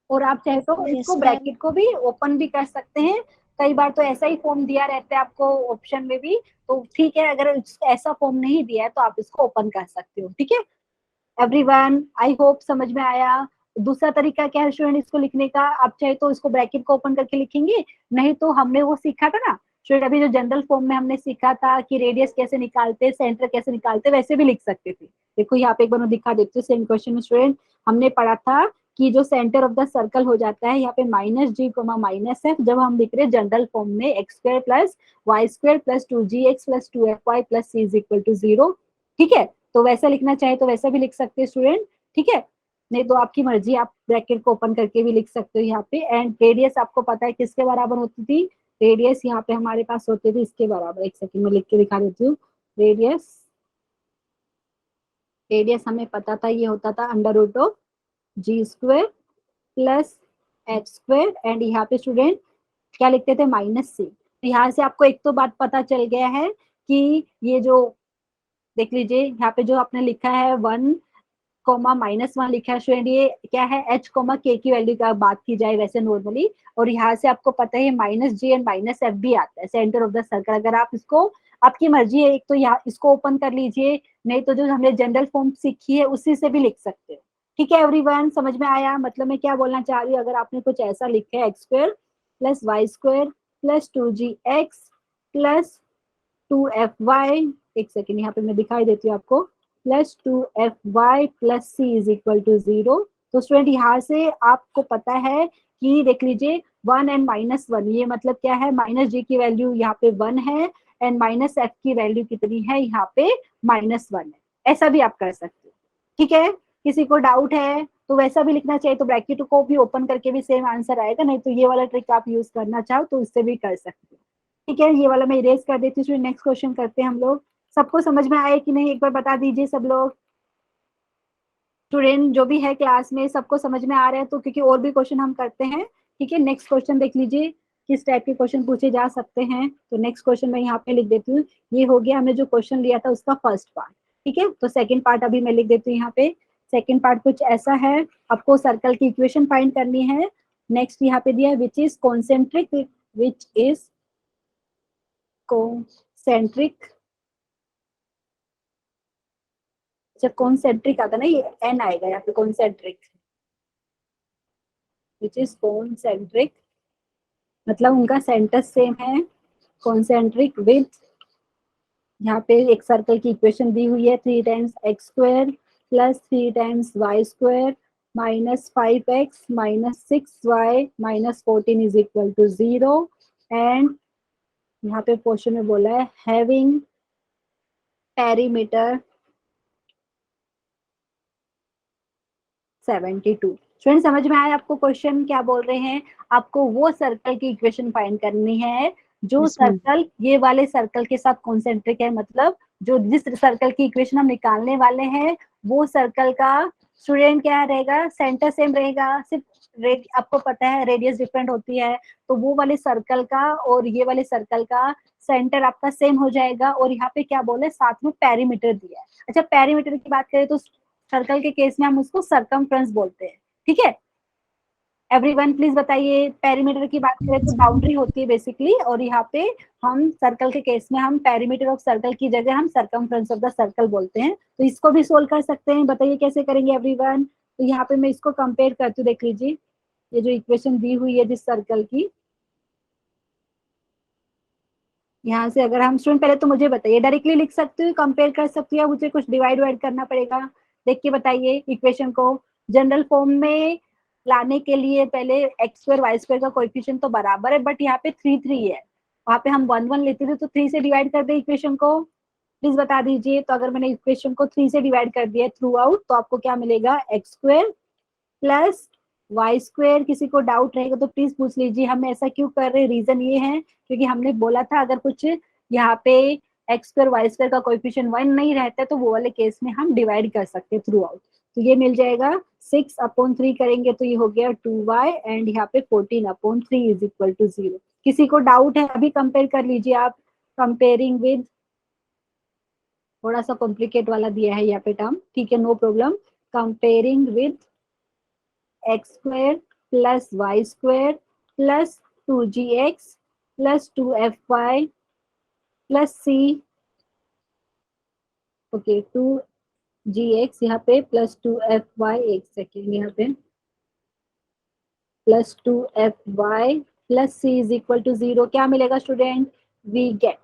और आप चाहे तो Yes, इसको ma'am. ब्रैकेट को भी ओपन भी कर सकते हैं। कई बार तो ऐसा ही फॉर्म दिया रहता है आपको ऑप्शन में भी, तो ठीक है, अगर ऐसा फॉर्म नहीं दिया है तो आप इसको ओपन कर सकते हो। ठीक है एवरीवन, आई होप समझ में आया। दूसरा तरीका क्या है स्टूडेंट इसको लिखने का, आप चाहे तो इसको ब्रैकेट को ओपन करके लिखेंगे, नहीं तो हमने वो सीखा था ना स्टूडेंट, अभी जो जनरल फॉर्म में हमने सीखा था कि रेडियस कैसे निकालते, सेंटर कैसे निकालते, वैसे भी लिख सकते थे। देखो यहाँ पे एक बार मैं दिखा देती हूँ सेम क्वेश्चन में स्टूडेंट, हमने पढ़ा था कि जो सेंटर ऑफ द सर्कल हो जाता है यहाँ पे -g, -f, जब हम लिख रहे हैं जनरल फॉर्म में x² + y² + 2gx + 2fy + c is equal to 0। ठीक है, तो वैसा लिखना चाहे तो वैसा भी लिख सकते हैं स्टूडेंट। ठीक है, नहीं तो आपकी मर्जी, आप ब्रैकेट को ओपन करके भी लिख सकते हो यहाँ पे। एंड रेडियस आपको पता है किसके बराबर होती थी, रेडियस यहाँ पे हमारे पास होती थी इसके बराबर। एक सेकंड में लिख के दिखा देती हूँ। रेडियस, रेडियस हमें पता था ये होता था √g² + h², एंड यहाँ पे स्टूडेंट क्या लिखते थे, -c। तो यहाँ से आपको एक तो बात पता चल गया है कि ये जो देख लीजिए यहाँ पे जो आपने लिखा है 1, -1 लिखा है स्टूडेंट, ये क्या है h, k की वैल्यू का बात की जाए वैसे नॉर्मली। और यहाँ से आपको पता है -g एंड -f भी आता है सेंटर ऑफ द सर्कल। अगर आप इसको, आपकी मर्जी है, एक तो यहाँ इसको ओपन कर लीजिए, नहीं तो जो हमने जनरल फॉर्म सीखी है उसी से भी लिख सकते हो। ठीक है एवरीवन, समझ में आया? मतलब मैं क्या बोलना चाह रही हूँ, अगर आपने कुछ ऐसा लिखा है x² + y² + 2gx + 2fy, एक सेकेंड यहाँ पे मैं दिखाई देती हूँ आपको, +2fy + c is equal to 0। तो स्टूडेंट यहाँ से आपको पता है कि देख लीजिए 1 एंड -1, ये मतलब क्या है, -g की वैल्यू यहाँ पे 1 है एंड -f की वैल्यू कितनी है, यहाँ पे -1 है। ऐसा भी आप कर सकते हो। ठीक है, किसी को डाउट है तो वैसा भी लिखना चाहिए तो ब्रैकेट को भी ओपन करके भी सेम आंसर आएगा, नहीं तो ये वाला ट्रिक आप यूज करना चाहो तो इससे भी कर सकते हो। ठीक है, ये वाला मैं इरेज कर देती हूँ। नेक्स्ट क्वेश्चन करते हैं हम लोग। सबको समझ में आए कि नहीं, एक बार बता दीजिए सब लोग। स्टूडेंट जो भी है क्लास में सबको समझ में आ रहा है तो, क्योंकि और भी क्वेश्चन हम करते हैं। ठीक है, नेक्स्ट क्वेश्चन देख लीजिए किस टाइप के क्वेश्चन पूछे जा सकते हैं। तो नेक्स्ट क्वेश्चन मैं यहाँ पे लिख देती हूँ, ये हो गया हमने जो क्वेश्चन लिया था उसका फर्स्ट पार्ट। ठीक है, तो सेकेंड पार्ट अभी मैं लिख देती हूँ यहाँ पे। सेकेंड पार्ट कुछ ऐसा है, आपको सर्कल की इक्वेशन फाइंड करनी है। नेक्स्ट यहाँ पे दिया है which is concentric, which is concentric, जब कॉन्सेंट्रिक आता ना, ये एन आएगा यहाँ पे, कॉन्सेंट्रिक, विच इज कॉन्सेंट्रिक मतलब उनका सेंटर सेम है। कॉन्सेंट्रिक विद, यहाँ पे एक सर्कल की इक्वेशन दी हुई है 3 टाइम्स x² + 3 टाइम्स y² -5x -6y -14 is equal to 0। And यहाँ पे क्वेश्चन में बोला है हैविंग पेरीमीटर 72। स्टूडेंट समझ में आया आपको क्वेश्चन क्या बोल रहे हैं? आपको वो सर्कल की इक्वेशन फाइंड करनी है जो Yes, ma'am. सर्कल ये वाले सर्कल के साथ कॉन्सेंट्रिक है, मतलब जो जिस सर्कल की इक्वेशन हम निकालने वाले हैं वो सर्कल का स्टूडेंट क्या रहेगा, सेंटर सेम रहेगा, सिर्फ आपको पता है रेडियस डिफरेंट होती है, तो वो वाले सर्कल का और ये वाले सर्कल का सेंटर आपका सेम हो जाएगा। और यहाँ पे क्या बोले, साथ में पेरीमीटर दिया है। अच्छा, पेरीमीटर की बात करें तो सर्कल के केस में हम उसको सरकमफ्रेंस बोलते हैं। ठीक है एवरीवन प्लीज बताइए, पेरीमीटर की बात करें तो बाउंड्री होती है बेसिकली, और यहाँ पे हम सर्कल के केस में हम पेरीमीटर ऑफ सर्कल की जगह हम सर्कमफ्रेंस ऑफ द सर्कल बोलते हैं। तो इसको भी सोल्व कर सकते हैं, बताइए कैसे करेंगे एवरीवन। तो यहाँ पे मैं इसको कंपेयर करती हूँ, देख लीजिए ये जो इक्वेशन दी हुई है जिस सर्कल की, यहाँ से अगर हम स्टूडेंट, पहले तो मुझे बताइए डायरेक्टली लिख सकती हूँ, कंपेयर कर सकती हूँ, या मुझे कुछ डिवाइड वाइड करना पड़ेगा? देख के बताइए इक्वेशन को जनरल फॉर्म में लाने के लिए पहले एक्स स्क्वायर वाई स्क्वायर का कोएफिशिएंट तो बराबर है, बट यहाँ पे 3 है, वहाँ पे हम 1 लेते थे, तो 3 से डिवाइड कर दे इक्वेशन को, प्लीज बता दीजिए। तो अगर मैंने इक्वेशन को 3 से डिवाइड कर दिया थ्रू आउट, तो आपको क्या मिलेगा, x square plus y square. किसी को डाउट रहेगा तो प्लीज पूछ लीजिए, हम ऐसा क्यों कर रहे हैं, रीजन ये है क्योंकि हमने बोला था अगर कुछ यहाँ पे एक्स स्क्वायर वाई स्क्वायर का कोएफिशिएंट 1 नहीं रहता है तो वो वाले केस में हम डिवाइड कर सकते हैं थ्रू आउट। तो ये मिल जाएगा 6/3 करेंगे तो ये हो गया 2y, एंड यहाँ पे 14/3 इज इक्वल टू 0। किसी को डाउट है अभी कंपेयर कर लीजिए आप, कंपेयरिंग विद, थोड़ा सा कॉम्प्लिकेट वाला दिया है यहाँ पे टर्म, ठीक है no problem. Comparing with x square plus y square plus 2gx plus 2fy plus c, okay 2gx यहाँ पे प्लस 2fy, एक सेकेंड यहाँ पे, plus 2fy plus c is equal to 0। क्या मिलेगा स्टूडेंट, वी गेट,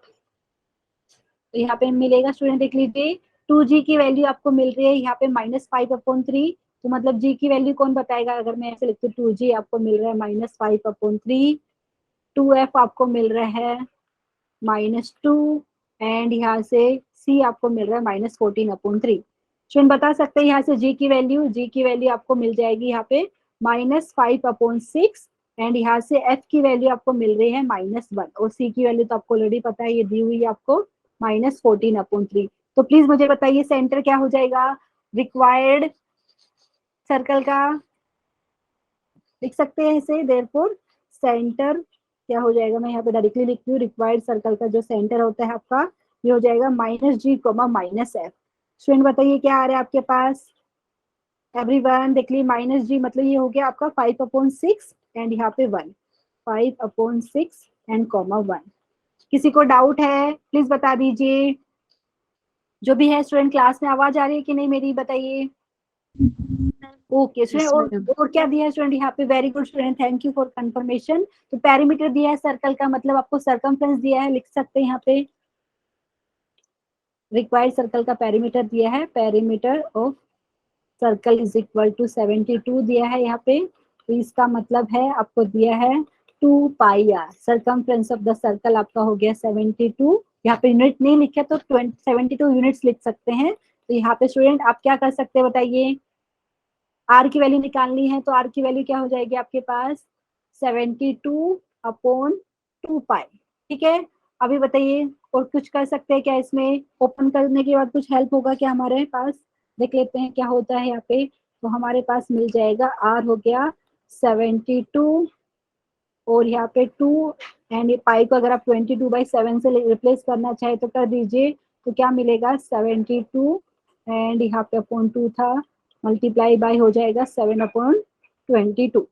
तो यहाँ पे मिलेगा स्टूडेंट, देख लीजिए 2g की वैल्यू आपको मिल रही है यहाँ पे -5/3, तो मतलब g की वैल्यू कौन बताएगा, अगर मैं ऐसे लिखती हूँ 2g आपको मिल रहा है -5/3, 2f आपको मिल रहा है -2, एंड यहाँ से c आपको मिल रहा है -14/3। स्टूडेंट बता सकते हैं यहाँ से g की वैल्यू आपको मिल जाएगी यहाँ पे -5/6, एंड यहाँ से f की वैल्यू आपको मिल रही है -1, और c की वैल्यू तो आपको ऑलरेडी पता है, ये दी हुई है आपको -14/3। तो प्लीज मुझे बताइए सेंटर क्या हो जाएगा रिक्वायर्ड सर्कल का, लिख सकते हैं इसे, देयरफॉर सेंटर क्या हो जाएगा, मैं यहाँ पे डायरेक्टली लिखती हूँ, रिक्वायर्ड सर्कल का जो सेंटर होता है आपका ये हो जाएगा -g, -f। स्टूडेंट बताइए क्या आ रहा है आपके पास, एवरीवन देख ली, -g मतलब ये हो गया आपका 5/6, एंड यहाँ पे 1, 5/6 एंड (1). किसी को डाउट है प्लीज बता दीजिए, जो भी है स्टूडेंट क्लास में आवाज आ रही है कि नहीं मेरी, बताइए। ओके स्टूडेंट, और क्या दिया है स्टूडेंट यहाँ पे, very good student, thank you for confirmation. तो पेरीमीटर दिया है सर्कल का, मतलब आपको सर्कमफ्रेंस दिया है, लिख सकते हैं यहाँ पे रिक्वायर्ड सर्कल का पेरीमीटर दिया है, perimeter of circle is equal to 72 दिया है यहाँ पे, तो इसका मतलब है आपको दिया है 2πr, circumference of the circle आपका हो गया 72, यहाँ पे यूनिट नहीं लिखे तो 72 यूनिट्स लिख सकते हैं। तो यहाँ पे स्टूडेंट आप क्या कर सकते हैं बताइए, आर की वैल्यू निकालनी है, तो आर की वैल्यू क्या हो जाएगी आपके पास 72/2π, ठीक है। अभी बताइए और कुछ कर सकते हैं क्या इसमें, ओपन करने के बाद कुछ हेल्प होगा क्या हमारे पास, देख लेते हैं क्या होता है यहाँ पे। तो हमारे पास मिल जाएगा आर हो गया 72, और यहाँ पे 2, एंड पाई को अगर आप 22/7 से रिप्लेस करना चाहे तो कर दीजिए, तो क्या मिलेगा 72, एंड यहाँ पे अपॉन 2 था, मल्टीप्लाई बाय हो जाएगा 7/22।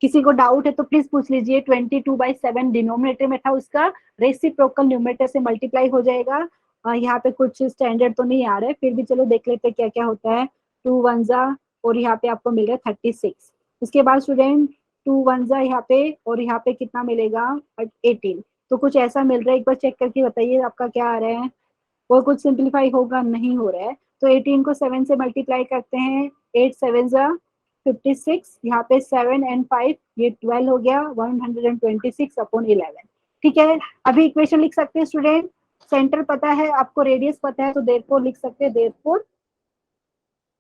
किसी को डाउट है तो प्लीज पूछ लीजिए, 22/7 डिनोमिनेटर में था, उसका रेसिप्रोकल न्यूमरेटर से मल्टीप्लाई हो जाएगा। यहाँ पे कुछ स्टैंडर्ड तो नहीं आ रहा है, फिर भी चलो देख लेते हैं क्या क्या होता है। 2 1 जा, और यहाँ पे आपको मिल रहा है 36। उसके बाद स्टूडेंट 2 1 जा यहाँ पे, और यहाँ पे कितना मिलेगा 18। तो कुछ ऐसा मिल रहा है, एक बार चेक करके बताइए आपका क्या आ रहा है, और कुछ सिंप्लीफाई होगा, नहीं हो रहा है। तो 18 को 7 से मल्टीप्लाई करते हैं, 8 7 जा 56, यहाँ पे 7 एंड 5 ये 12 हो गया, 126/11। ठीक है, अभी इक्वेशन लिख सकते हैं स्टूडेंट, सेंटर पता है आपको, रेडियस पता है, तो देयरफॉर लिख सकते हैं, therefore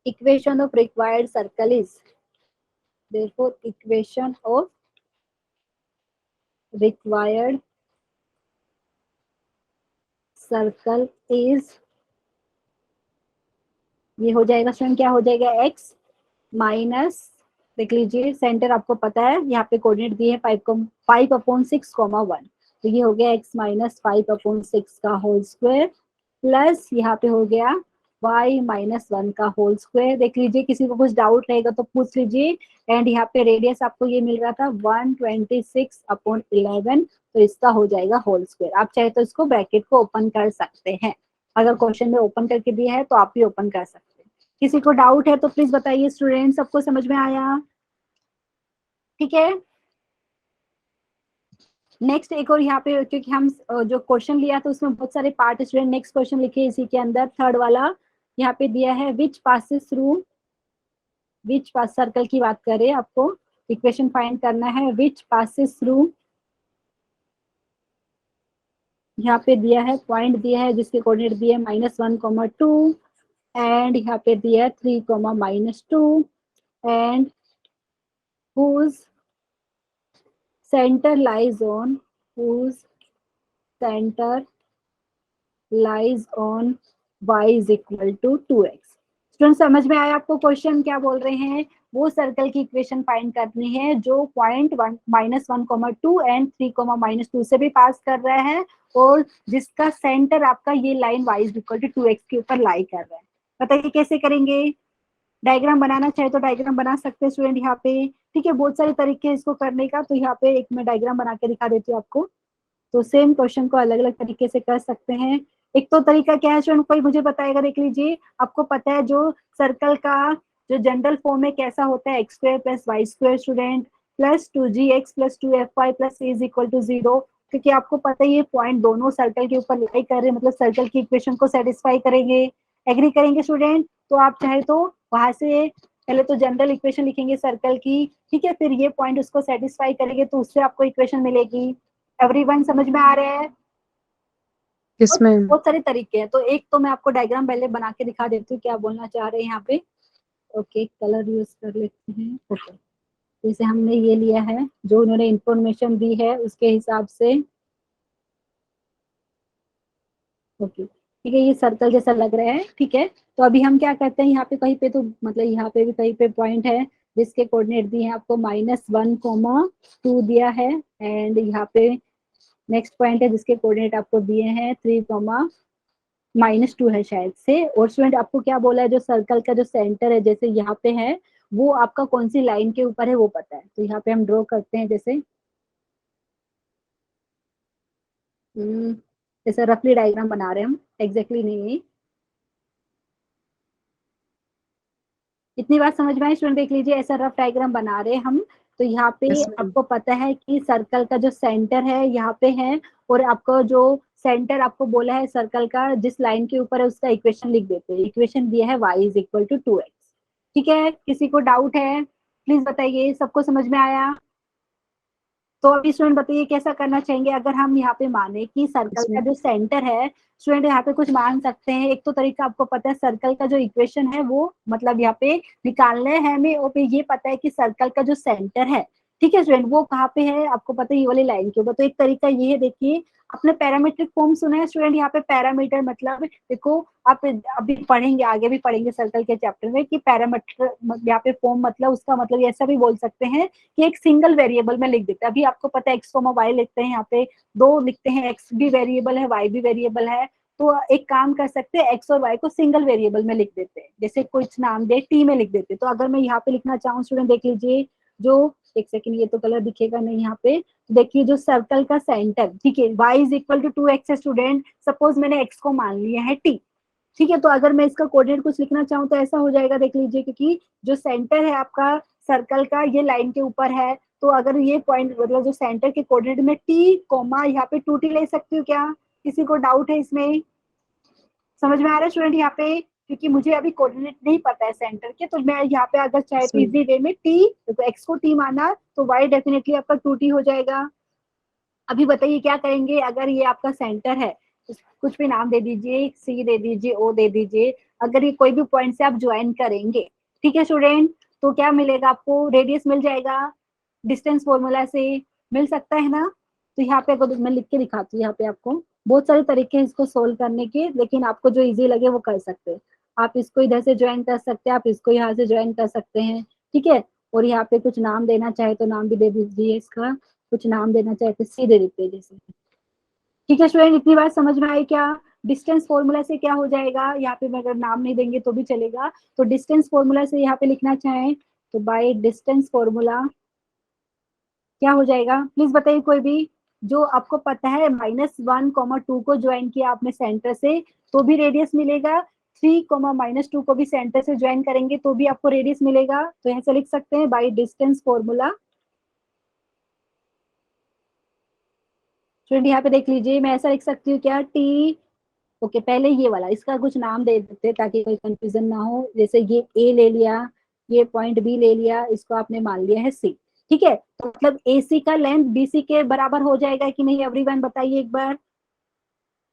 equation of required circle is, therefore equation of required circle is, ये हो जाएगा स्टूडेंट, क्या हो जाएगा x माइनस, देख लीजिए सेंटर आपको पता है, यहाँ पे कोऑर्डिनेट दिए है 5/6, 1, तो ये हो गया x -5/6 का होल स्क्वायर, प्लस यहाँ पे हो गया y माइनस 1 का होल स्क्वायर। देख लीजिए, किसी को कुछ डाउट रहेगा तो पूछ लीजिए। एंड यहाँ पे रेडियस आपको ये मिल रहा था 126/11, तो इसका हो जाएगा होल स्क्वायर। आप चाहे तो इसको ब्रैकेट को ओपन कर सकते हैं, अगर क्वेश्चन में ओपन करके दिया है तो आप भी ओपन कर सकते हैं। किसी को डाउट है तो प्लीज बताइए स्टूडेंट, सबको समझ में आया? ठीक है। नेक्स्ट एक और यहाँ पे, क्योंकि हम जो क्वेश्चन लिया था उसमें बहुत सारे पार्ट, स्टूडेंट नेक्स्ट क्वेश्चन लिखे इसी के अंदर, थर्ड वाला यहाँ पे दिया है, which passes through, which pass, circle की बात करें, आपको इक्वेशन फाइंड करना है, विच पासिस थ्रू, यहाँ पे दिया है पॉइंट दिया है जिसके कोऑर्डिनेट दिए -1, 2 एंड यहाँ पे दिया है 3, -2 and whose center lies on, whose center lies on y is equal to 2x। Student समझ में आया आपको क्वेश्चन क्या बोल रहे हैं? वो सर्कल की इक्वेशन फाइंड करनी है जो पॉइंट -1, 2 एंड 3, -2 से भी पास कर रहा है और जिसका सेंटर आपका ये line y is equal to 2x के ऊपर लाई कर रहा है। बताइए कैसे करेंगे? डायग्राम बनाना चाहे तो डायग्राम बना सकते हैं स्टूडेंट यहाँ पे, ठीक है। बहुत सारे तरीके हैं इसको करने का, तो यहाँ पे एक मैं डायग्राम बना के दिखा देती हूँ आपको। तो सेम क्वेश्चन को अलग अलग तरीके से कर सकते हैं। एक तो तरीका क्या है स्टूडेंट, कोई मुझे बताएगा? देख लीजिए, आपको पता है जो सर्कल का जो जनरल फॉर्म है कैसा होता है, x² + y² student plus 2gx + 2fy + c is equal to 0। क्योंकि आपको पता है ये पॉइंट दोनों सर्कल के ऊपर लाई कर रहे हैं, मतलब सर्कल की इक्वेशन को सेटिस्फाई करेंगे। एग्री करेंगे स्टूडेंट? तो आप चाहे तो वहां से पहले तो जनरल इक्वेशन लिखेंगे सर्कल की, ठीक है, फिर ये पॉइंट उसको सेटिस्फाई करेंगे तो उससे आपको इक्वेशन मिलेगी। एवरीवन समझ में आ रहा है? Yes ma'am. बहुत सारे तरीके हैं, तो एक तो मैं आपको डायग्राम पहले बना के दिखा देती हूँ क्या बोलना चाह रहे हैं यहाँ पे। ओके, कलर यूज कर लेते हैं। ओके, जैसे हमने ये लिया है, जो उन्होंने इंफॉर्मेशन दी है उसके हिसाब से। ओके ठीक है, ये सर्कल जैसा लग रहा है, ठीक है। तो अभी हम क्या करते हैं, यहाँ पे कहीं पे तो मतलब यहाँ पे भी कहीं पे पॉइंट है जिसके कोऑर्डिनेट दिए हैं आपको -1, 2 दिया है एंड यहाँ पे नेक्स्ट पॉइंट है जिसके कोऑर्डिनेट आपको दिए हैं 3, -2 है शायद से। और स्टूडेंट आपको क्या बोला है, जो सर्कल का जो सेंटर है जैसे यहाँ पे है वो आपका कौन सी लाइन के ऊपर है वो पता है। तो यहाँ पे हम ड्रॉ करते हैं, जैसे जैसे रफली डायग्राम बना रहे हैं हम, एग्जैक्टली नहीं। इतनी बात समझ में आई स्टूडेंट? देख लीजिए, ऐसा रफ डायग्राम बना रहे हैं हम। तो यहाँ पे यस मैम। आपको पता है कि सर्कल का जो सेंटर है यहाँ पे है, और आपको जो सेंटर आपको बोला है सर्कल का जिस लाइन के ऊपर है उसका इक्वेशन लिख देते हैं। इक्वेशन दिया है y is equal to 2x। ठीक है, किसी को डाउट है प्लीज बताइए, सबको समझ में आया? तो अभी स्टूडेंट बताइए कैसा करना चाहेंगे अगर हम यहाँ पे माने कि सर्कल यस का मैम। जो सेंटर है, स्टूडेंट यहाँ पे कुछ मान सकते हैं। एक तो तरीका आपको पता है, सर्कल का जो इक्वेशन है वो मतलब यहाँ पे निकालना है हमें, और फिर ये पता है कि सर्कल का जो सेंटर है, ठीक है स्टूडेंट, वो कहाँ पे है आपको पता है, ये वाली लाइन के ऊपर। तो एक तरीका ये है, देखिए आपने पैरामीट्रिक फॉर्म सुना है स्टूडेंट? यहाँ पे पैरामीटर मतलब देखो, आप अभी पढ़ेंगे, आगे भी पढ़ेंगे सर्कल के चैप्टर में कि पैरामीटर यहाँ पे फॉर्म मतलब उसका मतलब ऐसा भी बोल सकते हैं कि एक सिंगल वेरिएबल में लिख देते हैं। अभी आपको पता है एक्स वाई लिखते हैं, यहाँ पे दो लिखते हैं, एक्स भी वेरिएबल है वाई भी वेरिएबल है। तो एक काम कर सकते हैं, एक्स और वाई को सिंगल वेरिएबल में लिख देते हैं, जैसे कुछ नाम दे टी में लिख देते हैं। तो अगर मैं यहाँ पे लिखना चाहूँ स्टूडेंट, देख लीजिए, जो एक सेकंड, ये तो कलर दिखेगा नहीं यहाँ पे, देखिए जो सर्कल का सेंटर, ठीक है, y is equal to 2x है स्टूडेंट। सपोज मैंने x को मान लिया है t, ठीक है। तो अगर मैं इसका कोऑर्डिनेट कुछ लिखना चाहूँ तो ऐसा हो जाएगा, देख लीजिए, क्योंकि जो सेंटर है आपका सर्कल का ये लाइन के ऊपर है, तो अगर ये पॉइंट मतलब जो सेंटर के कोऑर्डिनेट में टी कोमा यहाँ पे 2t ले सकती हूँ क्या? किसी को डाउट है इसमें? समझ में आ रहा है स्टूडेंट यहाँ पे? क्योंकि मुझे अभी कोऑर्डिनेट नहीं पता है सेंटर के, तो मैं यहाँ पे अगर चाहे यस तो मैम। इजी वे में टी, तो एक्स को टी माना तो वाई डेफिनेटली आपका 2t हो जाएगा। अभी बताइए क्या करेंगे अगर ये आपका सेंटर है, कुछ भी नाम दे दीजिए, सी दे दीजिए, ओ दे दीजिए, अगर ये कोई भी पॉइंट से आप ज्वाइन करेंगे, ठीक है स्टूडेंट, तो क्या मिलेगा आपको? रेडियस मिल जाएगा, डिस्टेंस फॉर्मूला से मिल सकता है ना। तो यहाँ पे अगर मैं लिख के दिखाती हूँ, यहाँ पे आपको बहुत सारे तरीके हैं इसको सोल्व करने के, लेकिन आपको जो इजी लगे वो कर सकते हैं। आप इसको इधर से ज्वाइन कर सकते हैं, आप इसको यहाँ से ज्वाइन कर सकते हैं, ठीक है। और यहाँ पे कुछ नाम देना चाहे तो नाम भी दे दीजिए, इसका कुछ नाम देना चाहे तो सी दे देते हैं जैसे। ठीक है स्टूडेंट, इतनी बात समझ में आई क्या? डिस्टेंस फॉर्मूला से क्या हो जाएगा, यहाँ पे मैं अगर नाम नहीं देंगे तो भी चलेगा, तो डिस्टेंस फॉर्मूला से यहाँ पे लिखना चाहें तो बाय डिस्टेंस फॉर्मूला क्या हो जाएगा, प्लीज बताइए कोई भी। जो आपको पता है -1, 2 को ज्वाइन किया आपने सेंटर से तो भी रेडियस मिलेगा, 3, -2 को भी सेंटर से ज्वाइन करेंगे तो भी आपको रेडियस मिलेगा, तो ऐसे लिख सकते हैं बाय डिस्टेंस फॉर्मूला। स्टूडेंट यहाँ पे देख लीजिए, मैं ऐसा लिख सकती हूँ क्या, टी, ओके पहले ये वाला इसका कुछ नाम दे देते हैं ताकि कोई कंफ्यूजन ना हो, जैसे ये ए ले लिया, ये पॉइंट बी ले लिया, इसको आपने मान लिया है सी, ठीक है, तो मतलब ए सी का लेंथ बी सी के बराबर हो जाएगा कि नहीं, एवरीवन बताइए एक बार,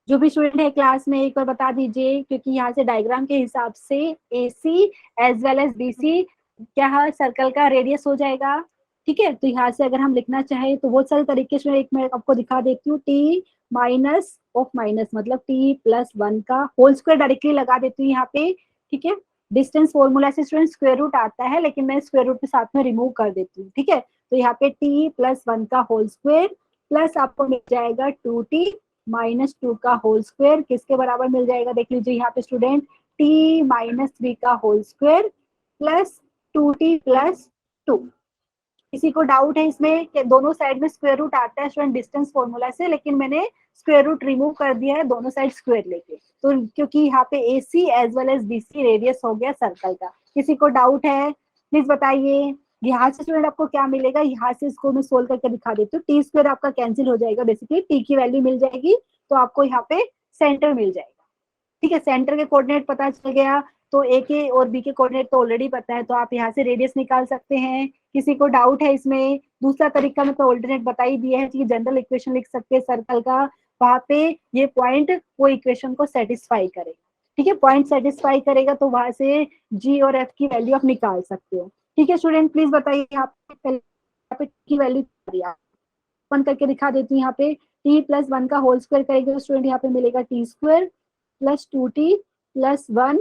जो भी स्टूडेंट है क्लास में एक बार बता दीजिए, क्योंकि यहाँ से डायग्राम के हिसाब से A C as well as B C क्या है, सर्कल का रेडियस हो जाएगा, ठीक है, तो यहाँ से अगर हम लिखना चाहे तो बहुत सारे तरीके से, एक मैं आपको दिखा देती हूँ, टी माइनस ऑफ माइनस मतलब t+1 का होल स्क्वायर डायरेक्टली लगा देती हूँ यहाँ पे, ठीक है, डिस्टेंस फॉर्मूला से स्टूडेंट स्क्वायर रूट आता है लेकिन मैं स्क्वायर रूट के साथ में रिमूव कर देती हूँ, ठीक है, तो यहाँ पे t+1 का होल स्क्वायर प्लस आपको मिल जाएगा 2t -2 का होल स्क्वायर, किसके बराबर मिल जाएगा देख लीजिए यहाँ पे स्टूडेंट, t-3 का होल स्क्वायर प्लस 2t+2। किसी को डाउट है इसमें कि दोनों साइड में स्क्वायर रूट आता है स्टूडेंट डिस्टेंस फॉर्मूला से, लेकिन मैंने स्क्वायर रूट रिमूव कर दिया है दोनों साइड स्क्वायर लेके, तो क्योंकि यहाँ पे A C as well as B C radius हो गया सर्कल का। किसी को डाउट है प्लीज बताइए। यहाँ से स्टूडेंट आपको क्या मिलेगा, यहाँ से इसको मैं सोल्व करके दिखा देती हूँ, टी स्क्वायर आपका कैंसिल हो जाएगा, बेसिकली टी की वैल्यू मिल जाएगी तो आपको यहाँ पे सेंटर मिल जाएगा, ठीक है, सेंटर के कोऑर्डिनेट पता चल गया, तो ए के और बी के कोऑर्डिनेट तो ऑलरेडी पता है, तो आप यहाँ से रेडियस निकाल सकते हैं। किसी को डाउट है इसमें, दूसरा तरीका में तो ऑल्टरनेट बता ही दिया है कि जनरल इक्वेशन लिख सकते हैं सर्कल का, वहां पे ये पॉइंट वो इक्वेशन को सेटिस्फाई करेगा, ठीक है, पॉइंट सेटिस्फाई करेगा तो वहां से जी और एफ की वैल्यू आप निकाल सकते हो, ठीक है स्टूडेंट, प्लीज बताइए आप की वैल्यू ओपन करके दिखा देती हूँ, यहाँ पे t+1 का होल स्क्वायर करेंगे तो स्टूडेंट यहाँ पे मिलेगा t² प्लस 2t+1,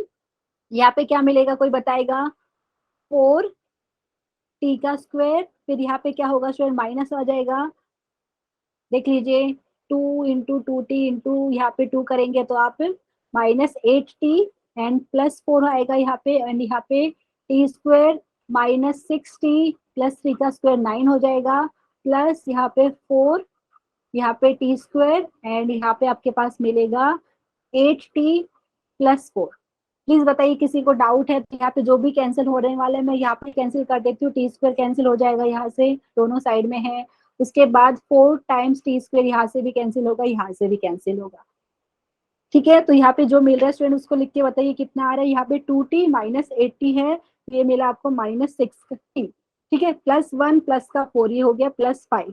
यहाँ पे क्या मिलेगा कोई बताएगा, 4t का स्क्वायर, फिर यहाँ पे क्या होगा स्टूडेंट माइनस आ जाएगा, देख लीजिए 2 इंटू 2t इंटू यहाँ पे 2 करेंगे तो आप -8t एंड +4 आएगा यहाँ पे, एंड यहाँ पे t² -6t+3 का स्क्वायर 9 हो जाएगा, प्लस यहाँ पे 4, यहाँ पे t² एंड यहाँ पे आपके पास मिलेगा 8t+4। प्लीज बताइए किसी को डाउट है, तो यहाँ पे जो भी कैंसिल होने वाले मैं यहाँ पे कैंसिल कर देती हूँ, t² कैंसिल हो जाएगा यहाँ से, दोनों साइड में है, उसके बाद 4 टाइम्स t² यहाँ से भी कैंसिल होगा, यहाँ से भी कैंसिल होगा, ठीक है, तो यहाँ पे जो मिल रहा है स्टूडेंट उसको लिख के बताइए कितना आ रहा है, यहाँ पे 2t -8t है, ये मिला आपको -6t, ठीक है, +1 प्लस का 4 ये हो गया +5,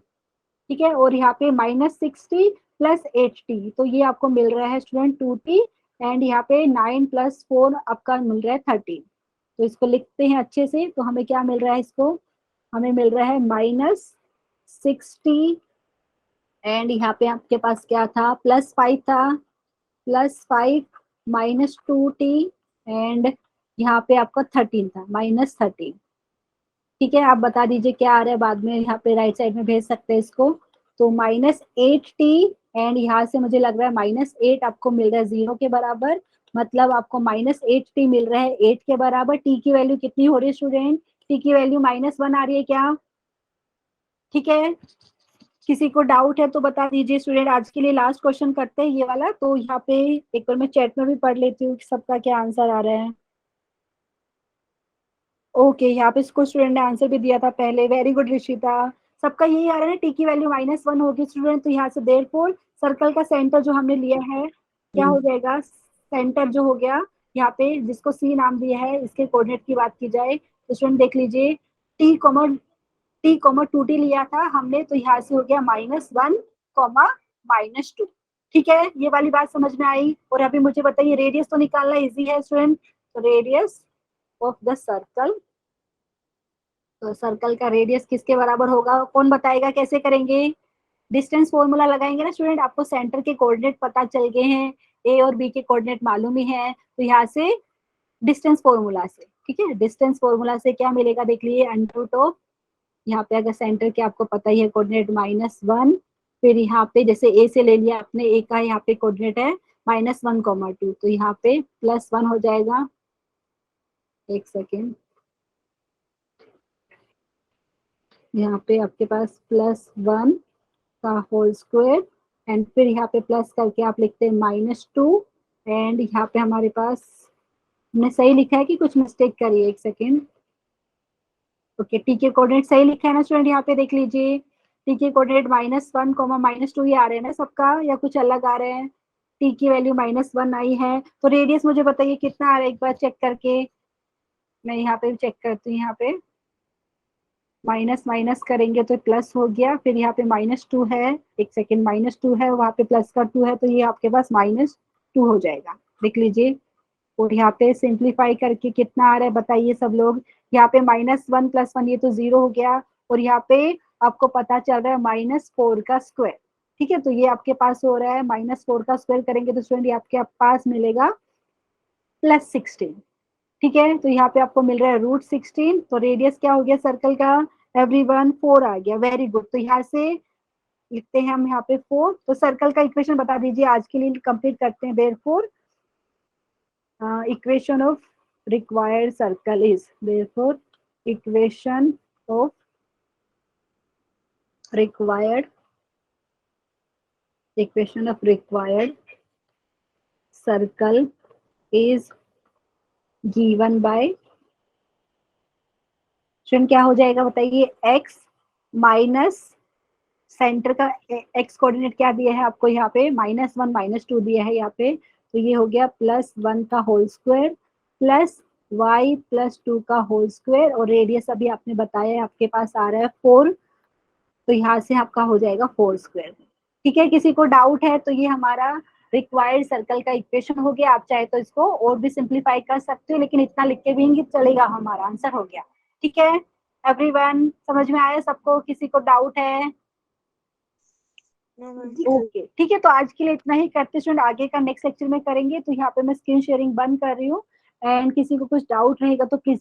ठीक है, और यहाँ पे -6t + 8t, तो ये आपको मिल रहा है स्टूडेंट 2t, एंड यहाँ पे 9 + 4 आपका मिल रहा है 13, तो इसको लिखते हैं अच्छे से, तो हमें क्या मिल रहा है, इसको हमें मिल रहा है -6t, एंड यहाँ पे आपके पास क्या था, +5 था, +5 -2t, एंड यहाँ पे आपका 13 था, -13, ठीक है, आप बता दीजिए क्या आ रहा है, बाद में यहाँ पे राइट साइड में भेज सकते हैं इसको, तो -8t, एंड यहाँ से मुझे लग रहा है -8 आपको मिल रहा है 0 के बराबर, मतलब आपको -8t मिल रहा है 8 के बराबर, t की वैल्यू कितनी हो रही है स्टूडेंट, t की वैल्यू -1 आ रही है क्या, ठीक है, किसी को डाउट है तो बता दीजिए स्टूडेंट, आज के लिए लास्ट क्वेश्चन करते हैं ये वाला, तो यहाँ पे एक बार मैं चैट में भी पढ़ लेती हूँ सबका क्या आंसर आ रहा है। ओके, यहाँ पे इसको स्टूडेंट ने आंसर भी दिया था पहले, वेरी गुड ऋषिता, सबका यही आ रहा है, टी की वैल्यू -1 होगी स्टूडेंट, तो यहाँ से देयरफॉर सर्कल का सेंटर जो हमने लिया है क्या हो जाएगा, सेंटर जो हो गया यहाँ पे जिसको सी नाम दिया है, इसके कोऑर्डिनेट की बात की जाए तो स्टूडेंट देख लीजिए t, 2t लिया था हमने, तो यहाँ से हो गया -1, -2, ठीक है, ये वाली बात समझ में आई, और अभी मुझे बताइए रेडियस तो निकालना इजी है स्टूडेंट, तो रेडियस ऑफ द सर्कल, तो सर्कल का रेडियस किसके बराबर होगा, कौन बताएगा कैसे करेंगे, डिस्टेंस फॉर्मूला लगाएंगे ना स्टूडेंट, आपको सेंटर के कोऑर्डिनेट पता चल गए हैं, ए और बी के कोऑर्डिनेट मालूम ही है, तो यहाँ से डिस्टेंस फॉर्मूला से, ठीक है, डिस्टेंस फॉर्मूला से क्या मिलेगा देख लीजिए, √ऑफ, यहाँ पे अगर सेंटर के आपको पता ही है कोऑर्डिनेट -1, फिर यहाँ पे जैसे ए से ले लिया आपने, ए का यहाँ पे कोऑर्डिनेट है -1, तो यहाँ पे +1 हो जाएगा। एक सेकेंड, यहाँ पे आपके पास +1 का होल स्क्वायर एंड फिर यहाँ पे प्लस करके आप लिखते हैं -2 एंड यहाँ पे हमारे पास, हमने सही लिखा है कि कुछ मिस्टेक करी है? एक सेकेंड, ओके, टी के कोऑर्डिनेट सही लिखा है ना स्टूडेंट? यहाँ पे देख लीजिए, टी के कोऑर्डिनेट -1, -2 ही आ रहे हैं ना सबका, या कुछ अलग आ रहे हैं? टी की वैल्यू -1 आई है, तो रेडियस मुझे बताइए कितना आ रहा है, एक बार चेक करके। मैं यहाँ पे चेक करती हूँ, यहाँ पे माइनस माइनस करेंगे तो प्लस हो गया, फिर यहाँ पे -2 है, एक सेकेंड, -2 है, वहाँ पे प्लस का 2 है, तो ये आपके पास -2 हो जाएगा, देख लीजिए। और यहाँ पे सिंप्लीफाई करके कितना आ रहा है बताइए सब लोग? यहाँ पे -1 + 1 ये तो 0 हो गया, और यहाँ पे आपको पता चल रहा है -4 का स्क्वायर। ठीक है, तो ये आपके पास हो रहा है -4 का स्क्वायर करेंगे तो स्टूडेंट ये आपके पास मिलेगा +16। ठीक है, तो यहाँ पे आपको मिल रहा है √16, तो रेडियस क्या हो गया सर्कल का एवरीवन? 4 आ गया, वेरी गुड। तो यहाँ से लिखते हैं हम यहाँ पे 4, तो सर्कल का इक्वेशन बता दीजिए, आज के लिए कंप्लीट करते हैं। Therefore equation of required circle is, therefore equation of required circle is given by, क्या हो जाएगा बताइए? x माइनस सेंटर का x कोऑर्डिनेट क्या दिया है आपको यहाँ पे? -1 -2 दिया है यहाँ पे, तो ये हो गया +1 का होल स्क्वायर प्लस y +2 का होल स्क्वायर, और रेडियस अभी आपने बताया आपके पास आ रहा है 4, तो यहाँ से आपका हो जाएगा 4 स्क्वायर। ठीक है, किसी को डाउट है तो ये हमारा रिक्वायर्ड सर्कल का इक्वेशन हो गया। आप चाहे तो इसको और भी सिंप्लीफाई कर सकते हो, लेकिन इतना लिख के भी चलेगा, हमारा आंसर हो गया। ठीक है एवरीवन, समझ में आया सबको? किसी को डाउट है? ओके ठीक है, तो आज के लिए इतना ही करते स्टूडेंट, आगे का नेक्स्ट लेक्चर में करेंगे। तो यहाँ पे मैं स्क्रीन शेयरिंग बंद कर रही हूँ, एंड किसी को कुछ डाउट रहेगा तो प्लीज